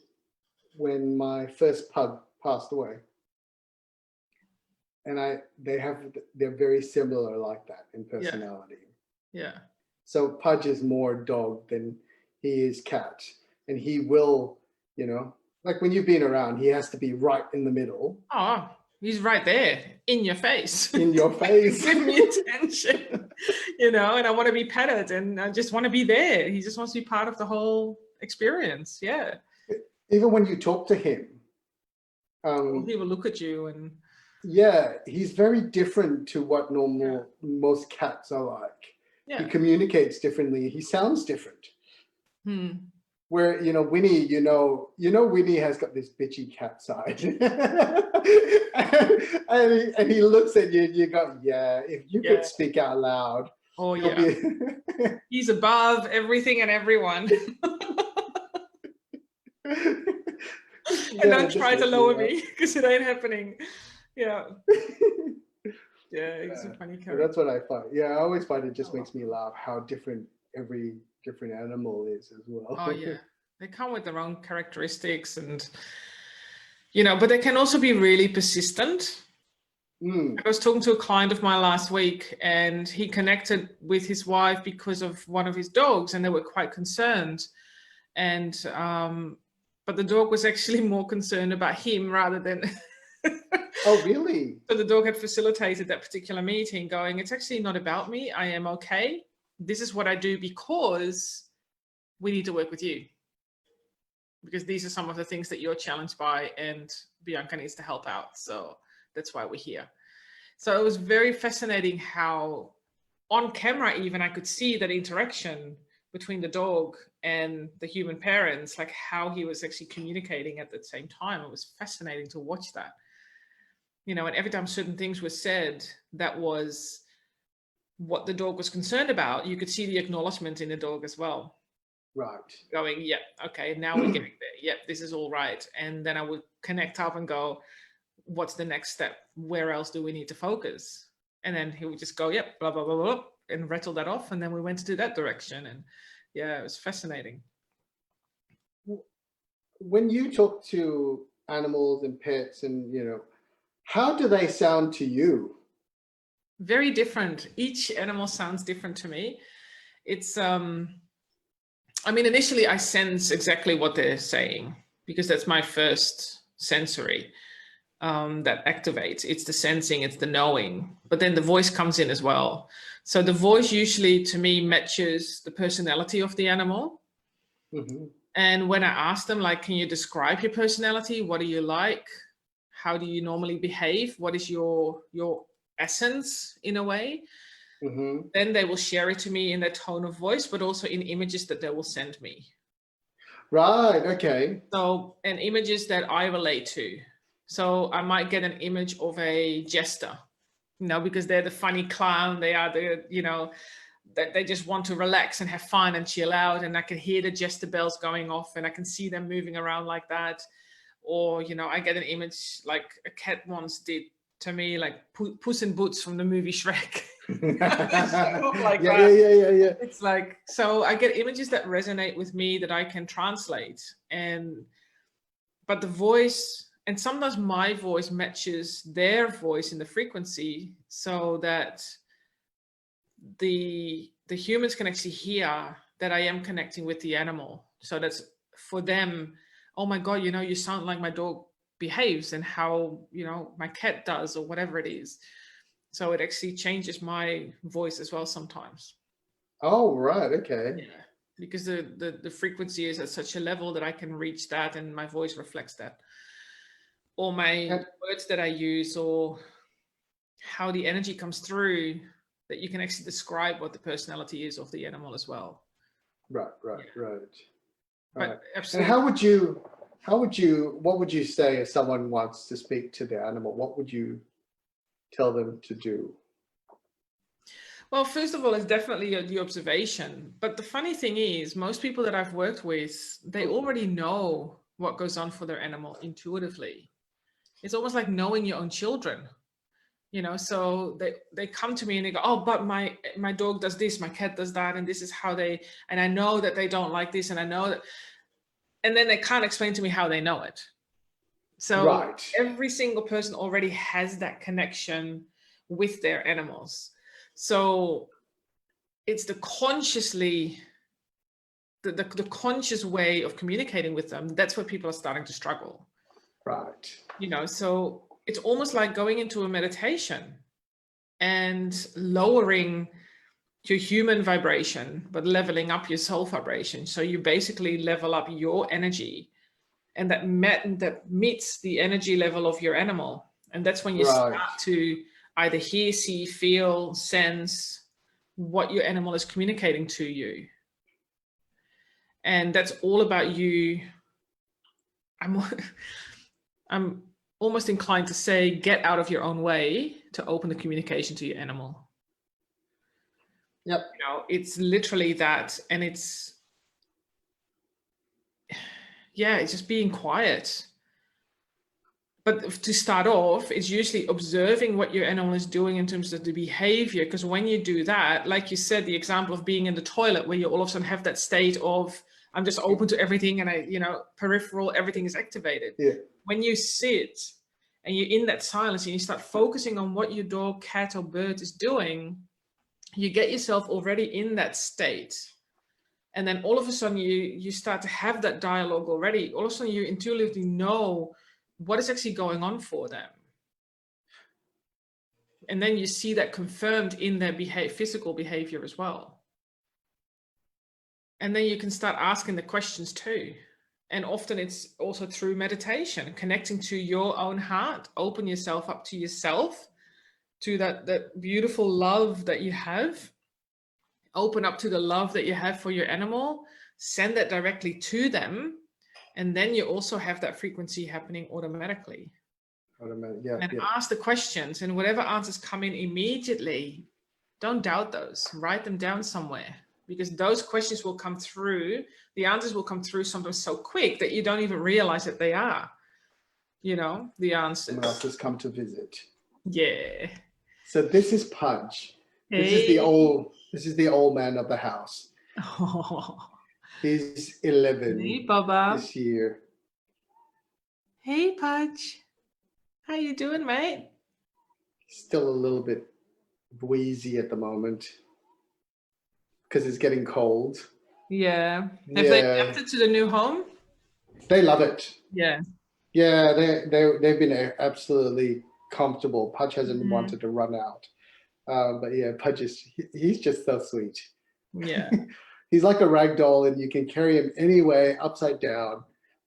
when my first pug passed away. And they're very similar like that in personality. Yeah. So Pudge is more dog than he is cat. And he will, when you've been around, he has to be right in the middle. Oh, he's right there in your face. In your face. Give me attention, and I want to be petted and I just want to be there. He just wants to be part of the whole experience. Yeah. Even when you talk to him. He will look at you and. Yeah, he's very different to what most cats are like. Yeah. He communicates differently. He sounds different. Where, Winnie, Winnie has got this bitchy cat side. and he looks at you and you go, if you could speak out loud. Oh, yeah. He's above everything and everyone. And don't try to lower me because it ain't happening. Yeah. Yeah, he's a funny character. That's what I find. Yeah, I always find it just makes me laugh how different every different animal is as well. Oh, yeah. They come with their own characteristics and, but they can also be really persistent. I was talking to a client of mine last week and he connected with his wife because of one of his dogs and they were quite concerned. And, but the dog was actually more concerned about him rather than... Oh, really? So the dog had facilitated that particular meeting going, it's actually not about me. I am okay. This is what I do because we need to work with you. Because these are some of the things that you're challenged by and Bianca needs to help out. So that's why we're here. So it was very fascinating how on camera, even I could see that interaction between the dog and the human parents, like how he was actually communicating at the same time. It was fascinating to watch that. you know, and every time certain things were said, that was what the dog was concerned about, you could see the acknowledgement in the dog as well. Right. Going, yeah, okay, now we're getting there. Yep, this is all right. And then I would connect up and go, what's the next step? Where else do we need to focus? And then he would just go, yep, blah, blah, blah, blah, and rattle that off. And then we went to that direction. And yeah, it was fascinating. When you talk to animals and pets and, you know, how do they sound to you? Very different. Each animal sounds different to me. It's, I mean, initially I sense exactly what they're saying because that's my first sensory that activates. It's the sensing, it's the knowing, but then the voice comes in as well. So the voice usually to me matches the personality of the animal. Mm-hmm. And when I ask them, like, can you describe your personality? What are you like? How do you normally behave? What is your essence in a way? Mm-hmm. Then they will share it to me in their tone of voice, but also in images that they will send me. Right, okay. So, and images that I relate to. So I might get an image of a jester, you know, because they're the funny clown. They are the, you know, that they just want to relax and have fun and chill out. And I can hear the jester bells going off and I can see them moving around like that. Or, you know, I get an image like a cat once did to me, like Puss in Boots from the movie Shrek. Like yeah. It's like, so I get images that resonate with me that I can translate. But the voice, and sometimes my voice matches their voice in the frequency so that the humans can actually hear that I am connecting with the animal. So that's for them, oh my God, you know, you sound like my dog behaves and how, you know, my cat does or whatever it is. So it actually changes my voice as well sometimes. Oh, right. Okay. Yeah. Because the frequency is at such a level that I can reach that and my voice reflects that. Or my words that I use or how the energy comes through, that you can actually describe what the personality is of the animal as well. Right. But absolutely. And what would you say if someone wants to speak to the animal? What would you tell them to do? Well, first of all, it's definitely the observation. But the funny thing is, most people that I've worked with, they already know what goes on for their animal intuitively. It's almost like knowing your own children, you know, so they come to me and they go, oh, but my dog does this, my cat does that, and this is how and I know that they don't like this, and I know that, and then they can't explain to me how they know it. So every single person already has that connection with their animals. So it's the conscious way of communicating with them. That's where people are starting to struggle. Right. You know, so it's almost like going into a meditation and lowering your human vibration, but leveling up your soul vibration. So you basically level up your energy, and that meets the energy level of your animal. And that's when you start to either hear, see, feel, sense what your animal is communicating to you. And that's all about you. I'm almost inclined to say, get out of your own way to open the communication to your animal. Yep. You know, it's literally that. And it's just being quiet. But to start off, it's usually observing what your animal is doing in terms of the behavior. Because when you do that, like you said, the example of being in the toilet, where you all of a sudden have that state of, I'm just open to everything and peripheral, everything is activated. Yeah. When you sit and you're in that silence and you start focusing on what your dog, cat, or bird is doing, you get yourself already in that state. And then all of a sudden you start to have that dialogue already. All of a sudden you intuitively know what is actually going on for them. And then you see that confirmed in their physical behavior as well. And then you can start asking the questions too. And often it's also through meditation, connecting to your own heart, open yourself up to yourself, to that beautiful love that you have. Open up to the love that you have for your animal, send that directly to them. And then you also have that frequency happening automatically. Yeah, and ask the questions, and whatever answers come in immediately, don't doubt those. Write them down somewhere, because those questions will come through. The answers will come through sometimes so quick that you don't even realize that they are, you know, the answers. Someone else has come to visit. Yeah. So this is Pudge. Hey. This is the old man of the house. Oh. He's 11 Hey, Baba. this year. Hey, Pudge. How you doing, mate? Still a little bit wheezy at the moment because it's getting cold. Yeah. Have they adapted to the new home? They love it. Yeah. Yeah, they've been absolutely comfortable. Pudge hasn't wanted to run out. But yeah, Pudge he's just so sweet. Yeah. He's like a rag doll, and you can carry him anyway, upside down,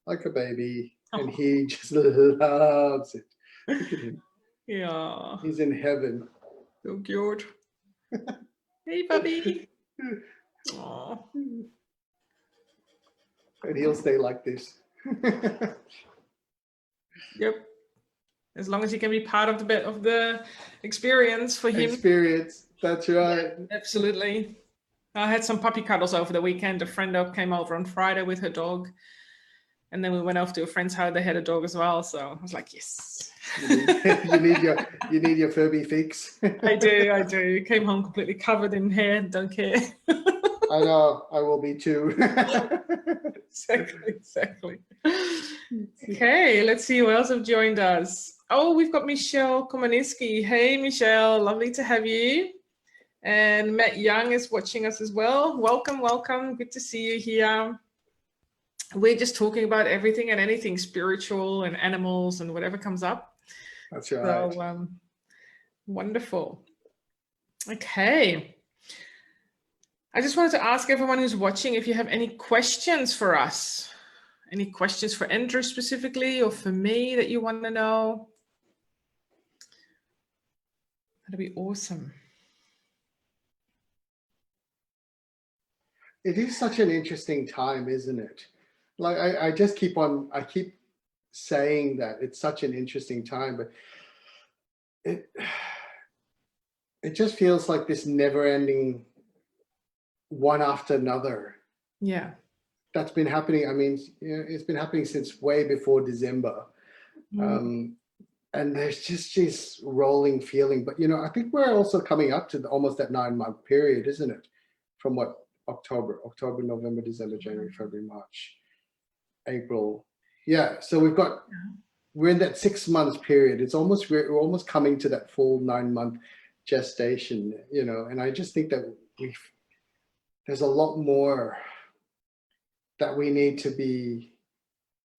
like a baby. And he just loves it. Look at him. Yeah. He's in heaven. So cute. Hey, puppy. Aww. And he'll stay like this. Yep. As long as he can be part of the experience for him. Experience. That's right. Yeah, absolutely. I had some puppy cuddles over the weekend. A friend came over on Friday with her dog. And then we went off to a friend's house. They had a dog as well. So I was like, yes. You need your Furby fix. I do. Came home completely covered in hair. Don't care. I know. I will be too. Exactly. Okay, let's see who else have joined us. Oh, we've got Michelle Komaniski. Hey, Michelle. Lovely to have you. And Matt Young is watching us as well. Welcome, welcome. Good to see you here. We're just talking about everything and anything spiritual and animals and whatever comes up. That's right. So, wonderful. Okay. I just wanted to ask everyone who's watching if you have any questions for us. Any questions for Andrew specifically or for me that you want to know? That'd be awesome. It is such an interesting time, isn't it? Like I keep saying that it's such an interesting time, but it just feels like this never-ending one after another. Yeah. That's been happening. I mean, it's been happening since way before December. And there's just this rolling feeling. But, I think we're also coming up to almost that 9-month period, isn't it? From what, October, November, December, January, February, March, April. Yeah, so we're in that 6 months period. We're almost coming to that full 9-month gestation, and I just think that there's a lot more that we need to be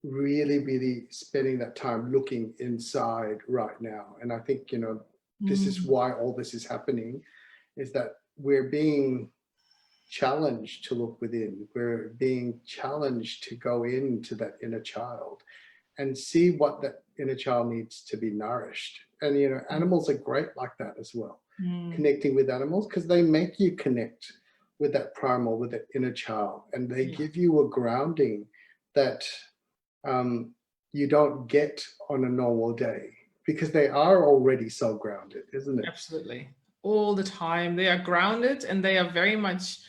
really, really spending that time looking inside right now. And I think, this is why all this is happening, is that we're being challenged to look within. We're being challenged to go into that inner child and see what that inner child needs to be nourished. And, animals are great like that as well. Connecting with animals, because they make you connect with that primal, with that inner child, and they give you a grounding that you don't get on a normal day, because they are already so grounded, isn't it? Absolutely. All the time. They are grounded, and they are very much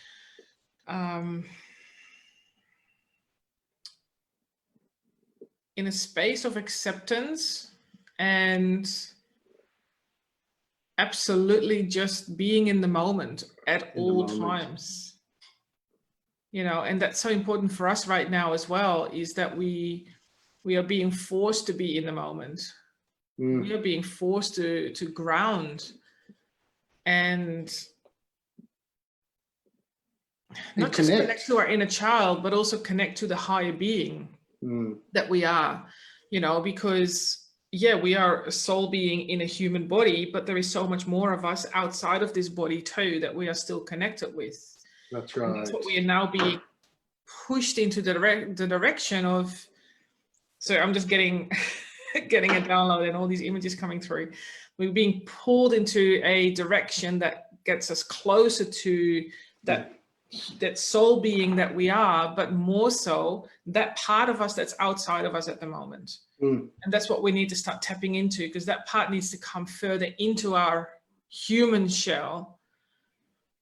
in a space of acceptance and absolutely just being in the moment at all times. And that's so important for us right now as well, is that we are being forced to be in the moment. We are being forced to ground and not just connect to our inner child, but also connect to the higher being that we are, because we are a soul being in a human body, but there is so much more of us outside of this body too that we are still connected with. That's right. And that's what we are now being pushed into the direction of. So I'm just getting a download and all these images coming through. We're being pulled into a direction that gets us closer to that that soul being that we are, but more so that part of us that's outside of us at the moment. And that's what we need to start tapping into, because that part needs to come further into our human shell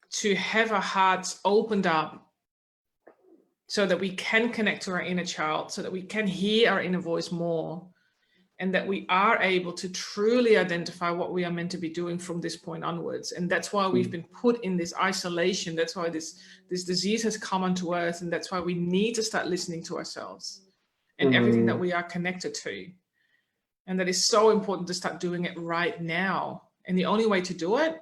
to have our hearts opened up so that we can connect to our inner child, so that we can hear our inner voice more, and that we are able to truly identify what we are meant to be doing from this point onwards. And that's why we've been put in this isolation. That's why this disease has come onto earth. And that's why we need to start listening to ourselves and everything that we are connected to. And that is so important to start doing it right now. And the only way to do it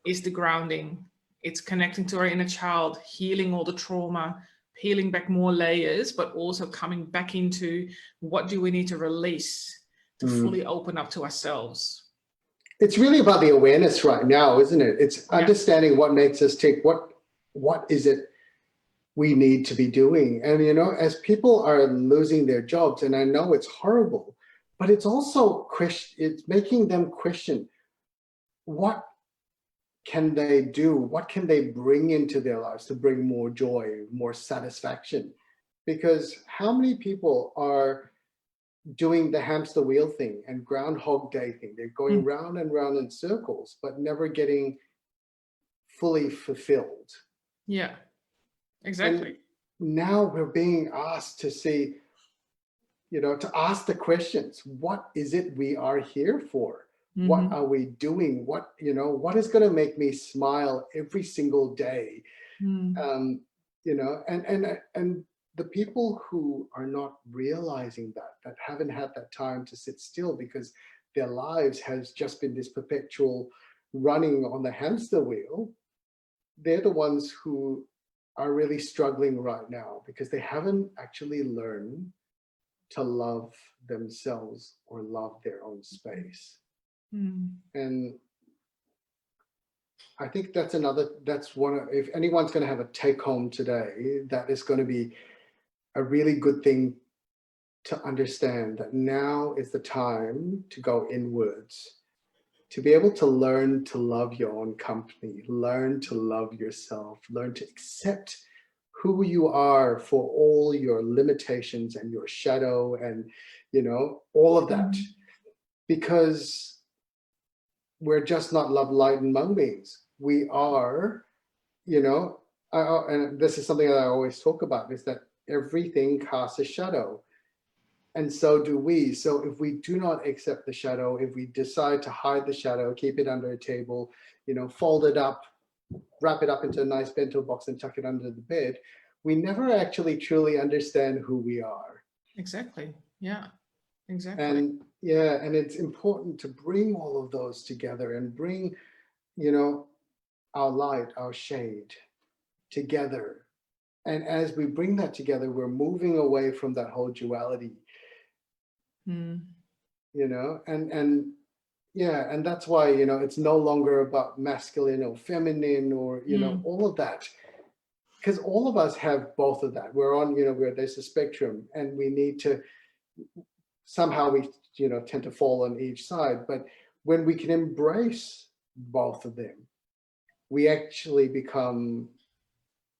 is the grounding. It's connecting to our inner child, healing all the trauma, peeling back more layers, but also coming back into what do we need to release to fully open up to ourselves. It's really about the awareness right now, isn't it? It's understanding what makes us tick. What is it we need to be doing? And, you know, as people are losing their jobs, and I know it's horrible, but it's also it's making them question, what can they do? What can they bring into their lives to bring more joy, more satisfaction? Because how many people are doing the hamster wheel thing and Groundhog Day thing? They're going round and round in circles, but never getting fully fulfilled. Yeah, exactly. And now we're being asked to see, you know, to ask the questions. What is it we are here for? What are we doing? What, you know, what is going to make me smile every single day? You know, and the people who are not realizing that haven't had that time to sit still because their lives has just been this perpetual running on the hamster wheel, they're the ones who are really struggling right now because they haven't actually learned to love themselves or love their own space. And I think that's one, if anyone's going to have a take home today, that is going to be a really good thing to understand, that now is the time to go inwards, to be able to learn to love your own company, learn to love yourself, learn to accept who you are for all your limitations and your shadow and, you know, all of that. Because we're just not love, light, and mung beings. We are, you know, and this is something that I always talk about, is that everything casts a shadow. And so do we. So if we do not accept the shadow, if we decide to hide the shadow, keep it under a table, you know, fold it up, wrap it up into a nice bento box and tuck it under the bed, we never actually truly understand who we are. Exactly. Yeah, exactly. And yeah, and it's important to bring all of those together and bring, you know, our light, our shade together. And as we bring that together, we're moving away from that whole duality, you know, and yeah, and that's why, you know, it's no longer about masculine or feminine or, you know, all of that, because all of us have both of that. We're on, you know, there's a spectrum, and we need to, somehow we, you know, tend to fall on each side. But when we can embrace both of them, we actually become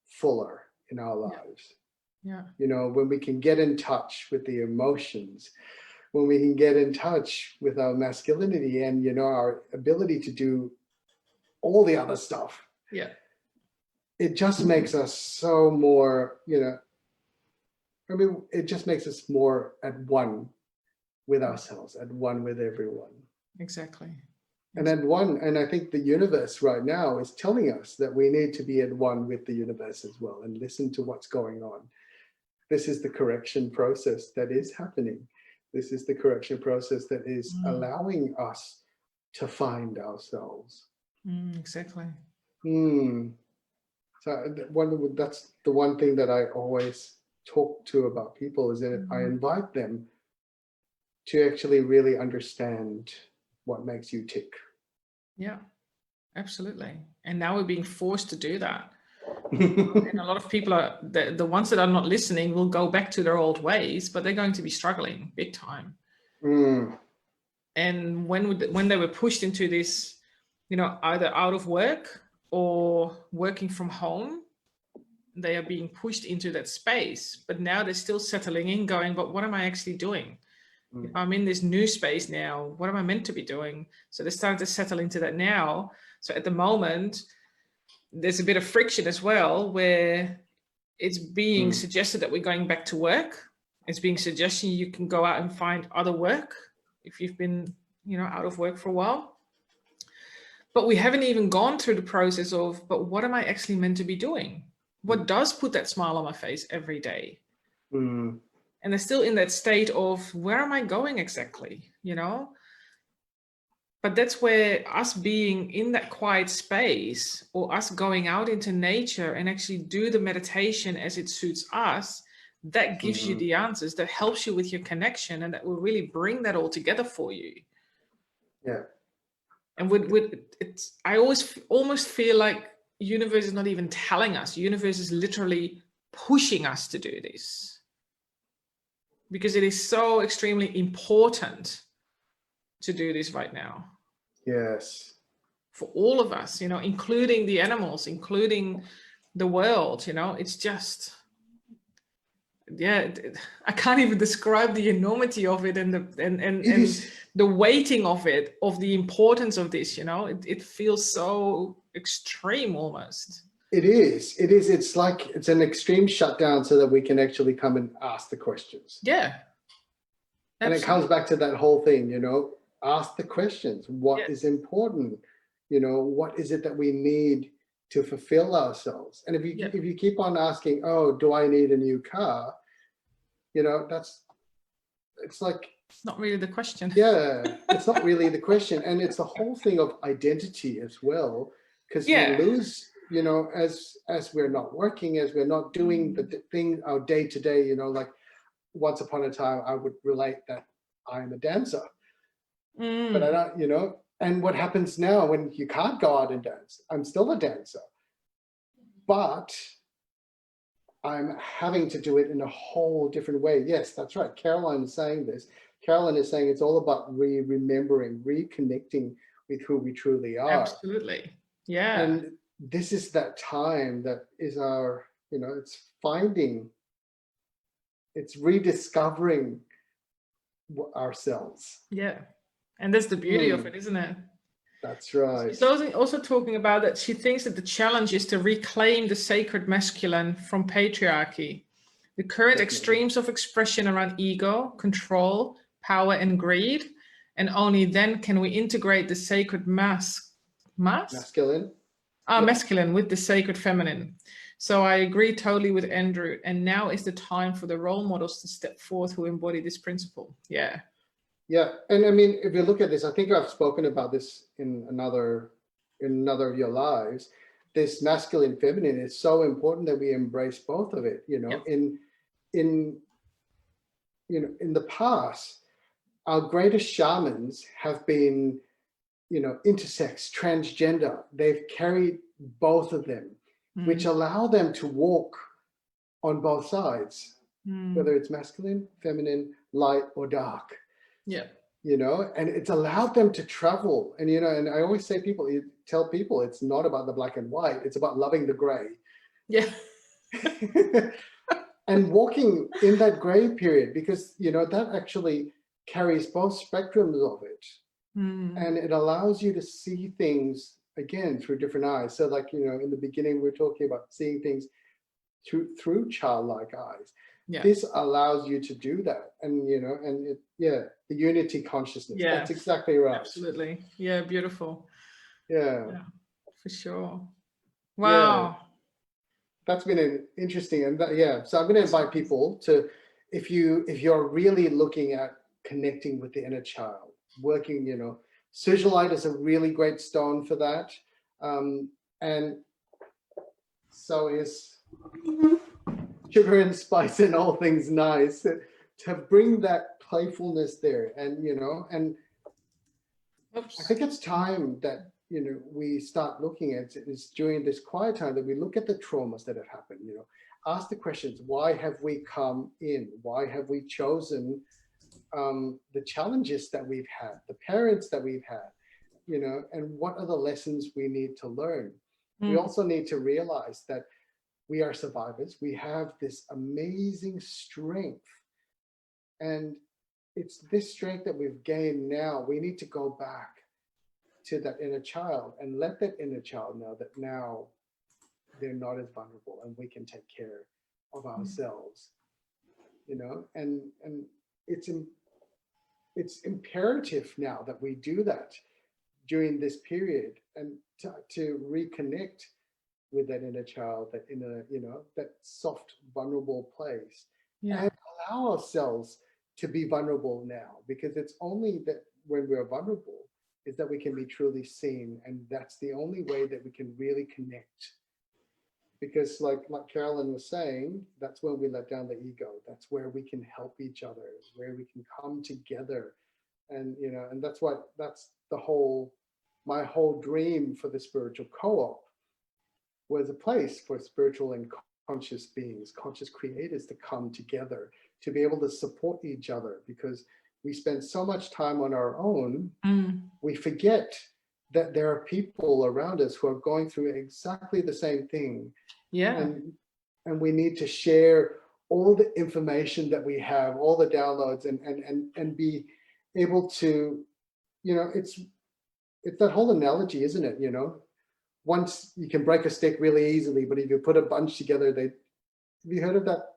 fuller in our lives. Yeah. You know, when we can get in touch with the emotions, when we can get in touch with our masculinity and, you know, our ability to do all the other stuff. Yeah. It just makes us so more, you know, I mean, it just makes us more at one with ourselves, at one with everyone. Exactly. And at one, and I think the universe right now is telling us that we need to be at one with the universe as well and listen to what's going on. This is the correction process that is happening. This is the correction process that is allowing us to find ourselves. Exactly. So that's the one thing that I always talk to about people, is that I invite them to actually really understand what makes you tick. Yeah, absolutely. And now we're being forced to do that. And a lot of people are, the ones that are not listening will go back to their old ways, but they're going to be struggling big time. And when they were pushed into this, you know, either out of work or working from home, they are being pushed into that space, but now they're still settling in, going, but what am I actually doing? I'm in this new space now. What am I meant to be doing? So they're starting to settle into that now. So at the moment, there's a bit of friction as well, where it's being suggested that we're going back to work. It's being suggested you can go out and find other work if you've been, out of work for a while. But we haven't even gone through the process of, but what am I actually meant to be doing? What does put that smile on my face every day? And they're still in that state of, where am I going exactly? But that's where us being in that quiet space, or us going out into nature and actually do the meditation as it suits us, that gives you the answers, that helps you with your connection, and that will really bring that all together for you. Yeah. And I almost feel like universe is not even telling us. Universe is literally pushing us to do this, because it is so extremely important to do this right now. Yes. For all of us, including the animals, including the world, it's just, I can't even describe the enormity of it, and the weighting of it, of the importance of this, it feels so extreme almost. It is. It's like it's an extreme shutdown so that we can actually come and ask the questions. Yeah. Absolutely. And it comes back to that whole thing, ask the questions. What is important? What is it that we need to fulfill ourselves? And if you keep on asking, oh, do I need a new car? It's like, it's not really the question. Yeah, it's not really the question. And it's the whole thing of identity as well, because we lose, as we're not working, as we're not doing the thing, our day to day, like once upon a time, I would relate that I'm a dancer, but I don't, and what happens now when you can't go out and dance? I'm still a dancer, but I'm having to do it in a whole different way. Yes, that's right. Caroline is saying this. Caroline is saying it's all about remembering, reconnecting with who we truly are. Absolutely. Yeah. And this is that time that is our, it's finding, it's rediscovering ourselves. Yeah. And that's the beauty of it, isn't it? That's right. She's also talking about that she thinks that the challenge is to reclaim the sacred masculine from patriarchy. The current extremes of expression around ego, control, power, and greed. And only then can we integrate the sacred masculine with the sacred feminine. So I agree totally with Andrew. And now is the time for the role models to step forth who embody this principle. Yeah. Yeah, and I mean, if you look at this, I think I've spoken about this in another of your lives. This masculine, feminine is so important that we embrace both of it. In the past, our greatest shamans have been, intersex, transgender. They've carried both of them, which allow them to walk on both sides, whether it's masculine, feminine, light or dark. Yeah. And it's allowed them to travel. And, and I always say tell people it's not about the black and white. It's about loving the gray. Yeah. And walking in that gray period, because, that actually carries both spectrums of it. And it allows you to see things, again, through different eyes. So like, in the beginning, we were talking about seeing things through childlike eyes. Yeah. This allows you to do that, and the unity consciousness. Yeah, that's exactly right. Absolutely. Yeah, beautiful. Yeah, for sure. Wow. Yeah. That's been interesting, and so I'm going to invite people to, if you're really looking at connecting with the inner child, working, Suzalite is a really great stone for that, and so is sugar and spice and all things nice, to bring that playfulness there. And and I think it's time that we start looking at is during this quiet time that we look at the traumas that have happened. Ask the questions: why have we come in? Why have we chosen the challenges that we've had, the parents that we've had, and what are the lessons we need to learn? We also need to realize that we are survivors. We have this amazing strength. And it's this strength that we've gained now. We need to go back to that inner child and let that inner child know that now they're not as vulnerable and we can take care of ourselves, you know, and it's imperative now that we do that during this period, and to reconnect with that inner child, that inner, you know, that soft, vulnerable place, and allow ourselves to be vulnerable now, because it's only that when we're vulnerable is that we can be truly seen, and that's the only way that we can really connect. Because like Carolyn was saying, that's when we let down the ego. That's where we can help each other, where we can come together. And, you know, and that's my whole dream for the spiritual co-op was a place for spiritual and conscious beings, conscious creators to come together, to be able to support each other, because we spend so much time on our own, we forget that there are people around us who are going through exactly the same thing. And we need to share all the information that we have, all the downloads, and be able to, you know, it's that whole analogy, isn't it? You know, once you can break a stick really easily, but if you put a bunch together, have you heard of that?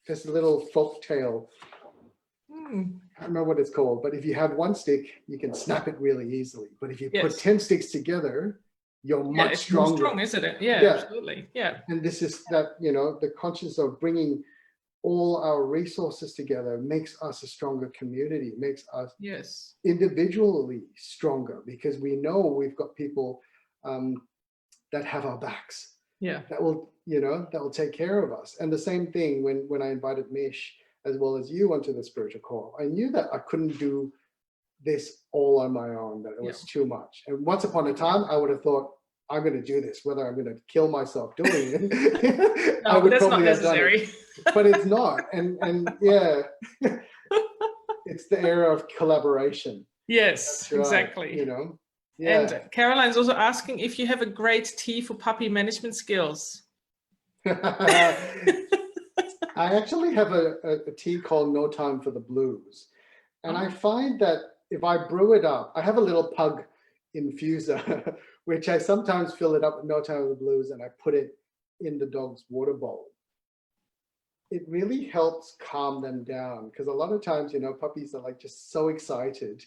This little folk tale. I don't remember what it's called, but if you have one stick, you can snap it really easily. But if you put 10 sticks together, you're much stronger. More strong, isn't it? Yeah, absolutely. Yeah. And this is that, you know, the conscious of bringing all our resources together makes us a stronger community, makes us individually stronger, because we know we've got people that have our backs. That will, you know, that will take care of us. And the same thing when I invited Mish as well as you onto the spiritual call, I knew that I couldn't do this all on my own, that it was too much. And once upon a time, I would have thought, I'm going to do this, whether I'm going to kill myself doing it. No, but that's not necessary. But it's not. And yeah, it's the era of collaboration. Yes, right, exactly. You know. And Caroline's also asking if you have a great tea for puppy management skills. I actually have a tea called No Time for the Blues. And I find that if I brew it up, I have a little pug infuser, which I sometimes fill it up with No Time for the Blues, and I put it in the dog's water bowl. It really helps calm them down, because a lot of times, you know, puppies are like just so excited,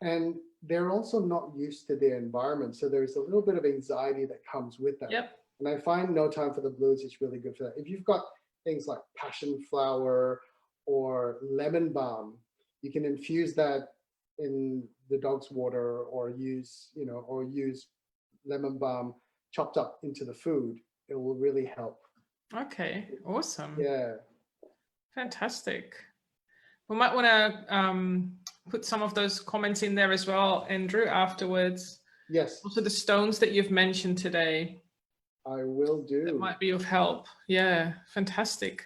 and they're also not used to their environment. So there's a little bit of anxiety that comes with that. And I find No Time for the Blues is really good for that. If you've got things like passion flower or lemon balm, you can infuse that in the dog's water, or use lemon balm chopped up into the food. It will really help. Okay, awesome. Yeah. Fantastic. We might want to put some of those comments in there as well, Andrew, afterwards. Yes. Also the stones that you've mentioned today. I will do. That might be of help. Yeah, fantastic.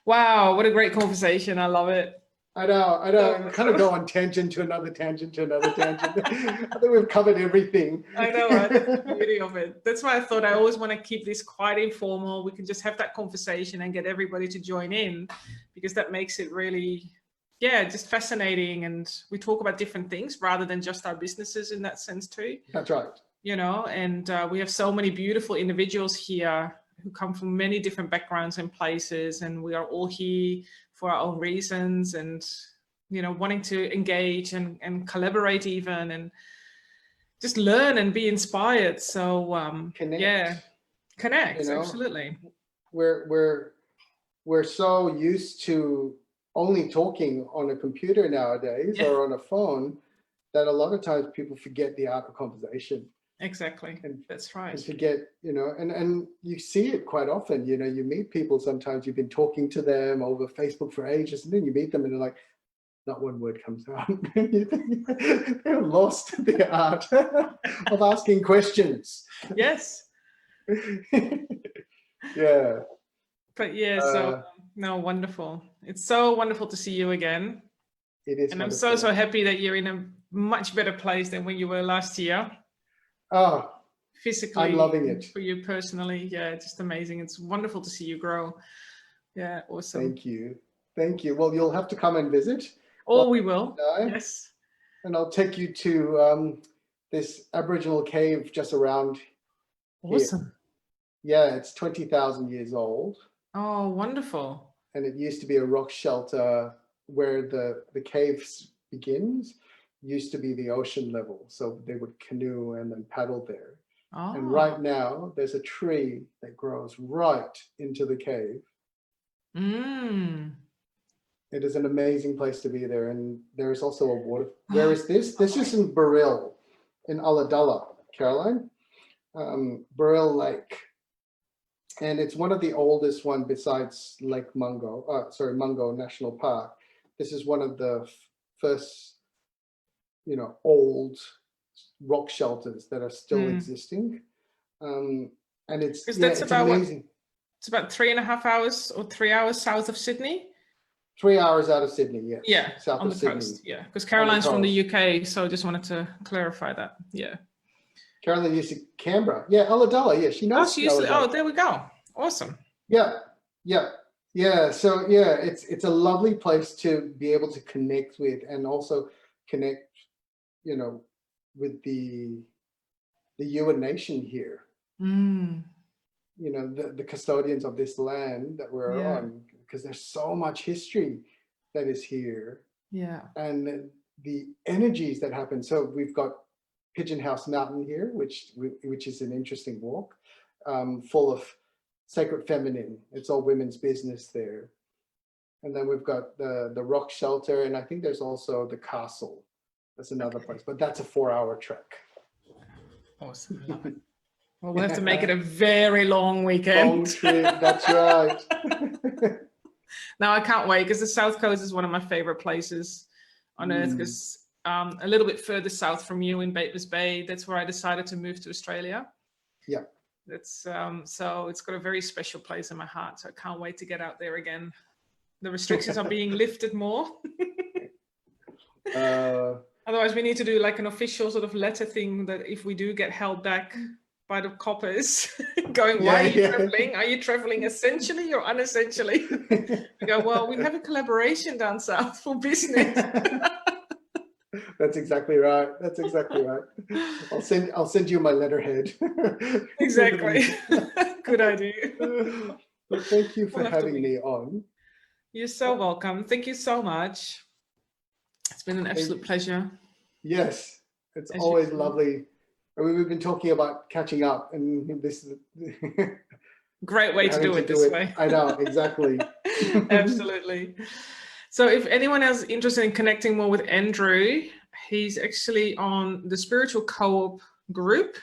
Wow, what a great conversation. I love it. I know. I kind of go on tangent to another tangent to another tangent. I think we've covered everything. I know, right? That's the beauty of it. That's why I thought I always want to keep this quite informal. We can just have that conversation and get everybody to join in, because that makes it really, just fascinating. And we talk about different things rather than just our businesses in that sense too. That's right. You know, and we have so many beautiful individuals here who come from many different backgrounds and places, and we are all here for our own reasons, and, you know, wanting to engage and collaborate even, and just learn and be inspired. So connect. Connect, you know, absolutely. We're so used to only talking on a computer nowadays, or on a phone, that a lot of times people forget the art of conversation. Exactly. And that's right. And forget, you know, and you see it quite often. You know, you meet people, sometimes you've been talking to them over Facebook for ages, and then you meet them and they're like, not one word comes out. They're lost the art of asking questions. Yes. Yeah. But so no, wonderful. It's so wonderful to see you again. It is. And wonderful. I'm so happy that you're in a much better place than when you were last year. Oh, physically. I'm loving it. For you personally. Yeah, just amazing. It's wonderful to see you grow. Yeah, awesome. Thank you. Thank you. Well, you'll have to come and visit. Oh, we will. Yes. And I'll take you to this Aboriginal cave just around Awesome. Here. Yeah, it's 20,000 years old. Oh, wonderful. And it used to be a rock shelter where the cave begins, used to be the ocean level. So they would canoe and then paddle there. Oh. And right now there's a tree that grows right into the cave. It is an amazing place to be there. And there's also a water. Where is this? This is in Burrill, in Ulladulla, Caroline. Burrill Lake. And it's one of the oldest one besides Lake Mungo, Mungo National Park. This is one of the first, old rock shelters that are still existing. And it's amazing. It's about 3.5 hours or 3 hours south of Sydney. 3 hours out of Sydney, yes. Yeah, south on of the Sydney. coast. Yeah, because Caroline's from the UK, so I just wanted to clarify that. Yeah. Caroline used to Canberra. Yeah, Ulladulla. Yeah, she knows. There we go. Awesome. Yeah. So yeah, it's a lovely place to be able to connect with, and also connect, with the Yuin Nation here. The custodians of this land that we're on, because there's so much history that is here. Yeah. And the energies that happen. So we've got Pigeon House Mountain here, which is an interesting walk, full of sacred feminine. It's all women's business there. And then we've got the rock shelter, and I think there's also the castle. That's another place, but that's a 4-hour trek. Awesome. Love it. Well, we'll have to make it a very long weekend. Long trip, that's right. Now I can't wait, because the South Coast is one of my favorite places on earth, because a little bit further south from you in Batemans Bay, that's where I decided to move to Australia. Yeah. That's so it's got a very special place in my heart. So I can't wait to get out there again. The restrictions are being lifted more. Otherwise, we need to do like an official sort of letter thing that if we do get held back by the coppers, going, why are you traveling? Are you traveling essentially or unessentially? We go, well, we have a collaboration down south for business. That's exactly right. That's exactly right. I'll send you my letterhead. Exactly. Good idea. Well, thank you for having me on. You're so welcome. Thank you so much. It's been an absolute pleasure. Yes, it's always lovely. I mean, we've been talking about catching up, and this is great way to do it this way. I know, exactly. Absolutely. So if anyone is interested in connecting more with Andrew, he's actually on the Spiritual Co-op group,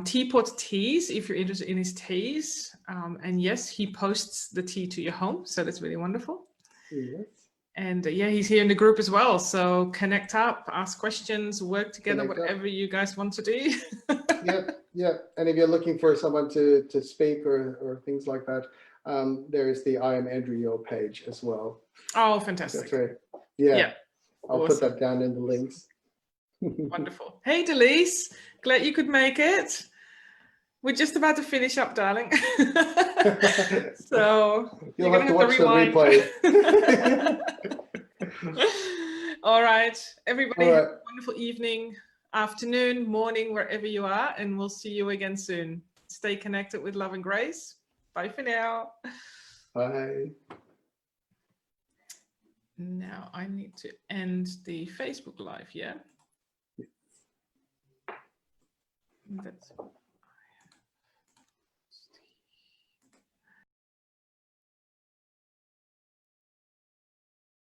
Teapot Teas, if you're interested in his teas. And yes, he posts the tea to your home. So that's really wonderful. Yes. And he's here in the group as well. So connect up, ask questions, work together, whatever you guys want to do. Yeah. And if you're looking for someone to speak or things like that, there is the I Am Andrew Yeo page as well. Oh, fantastic. That's right. Yeah. I'll put that down in the links. Wonderful. Hey, Delise, glad you could make it. We're just about to finish up, darling. So you'll have to watch the replay. All right, everybody, have a wonderful evening, afternoon, morning, wherever you are, and we'll see you again soon. Stay connected with love and grace. Bye for now. Bye. Now I need to end the Facebook Live, yeah? Yes. That's